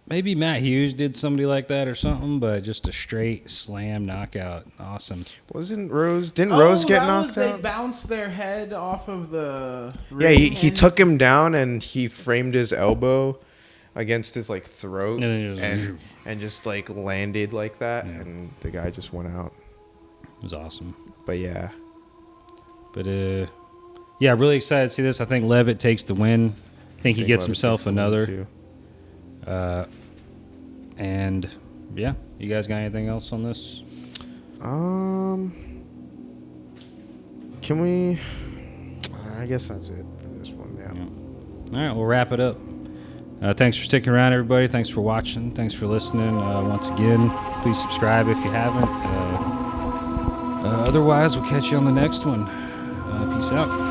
Speaker 1: maybe Matt Hughes did somebody like that or something, but just a straight slam knockout. Awesome.
Speaker 2: Didn't Rose get knocked out?
Speaker 3: They bounced their head off of the ring.
Speaker 2: Yeah, he took him down and he framed his elbow against his throat and just landed like that, and the guy just went out.
Speaker 1: It was awesome.
Speaker 2: But yeah.
Speaker 1: But yeah, really excited to see this. I think Levitt takes the win. I think he gets himself another. And yeah, you guys got anything else on this?
Speaker 2: Can we? I guess that's it for this one. Yeah.
Speaker 1: All right, we'll wrap it up. Thanks for sticking around, everybody. Thanks for watching. Thanks for listening. Once again, please subscribe if you haven't. Otherwise, we'll catch you on the next one. Peace out.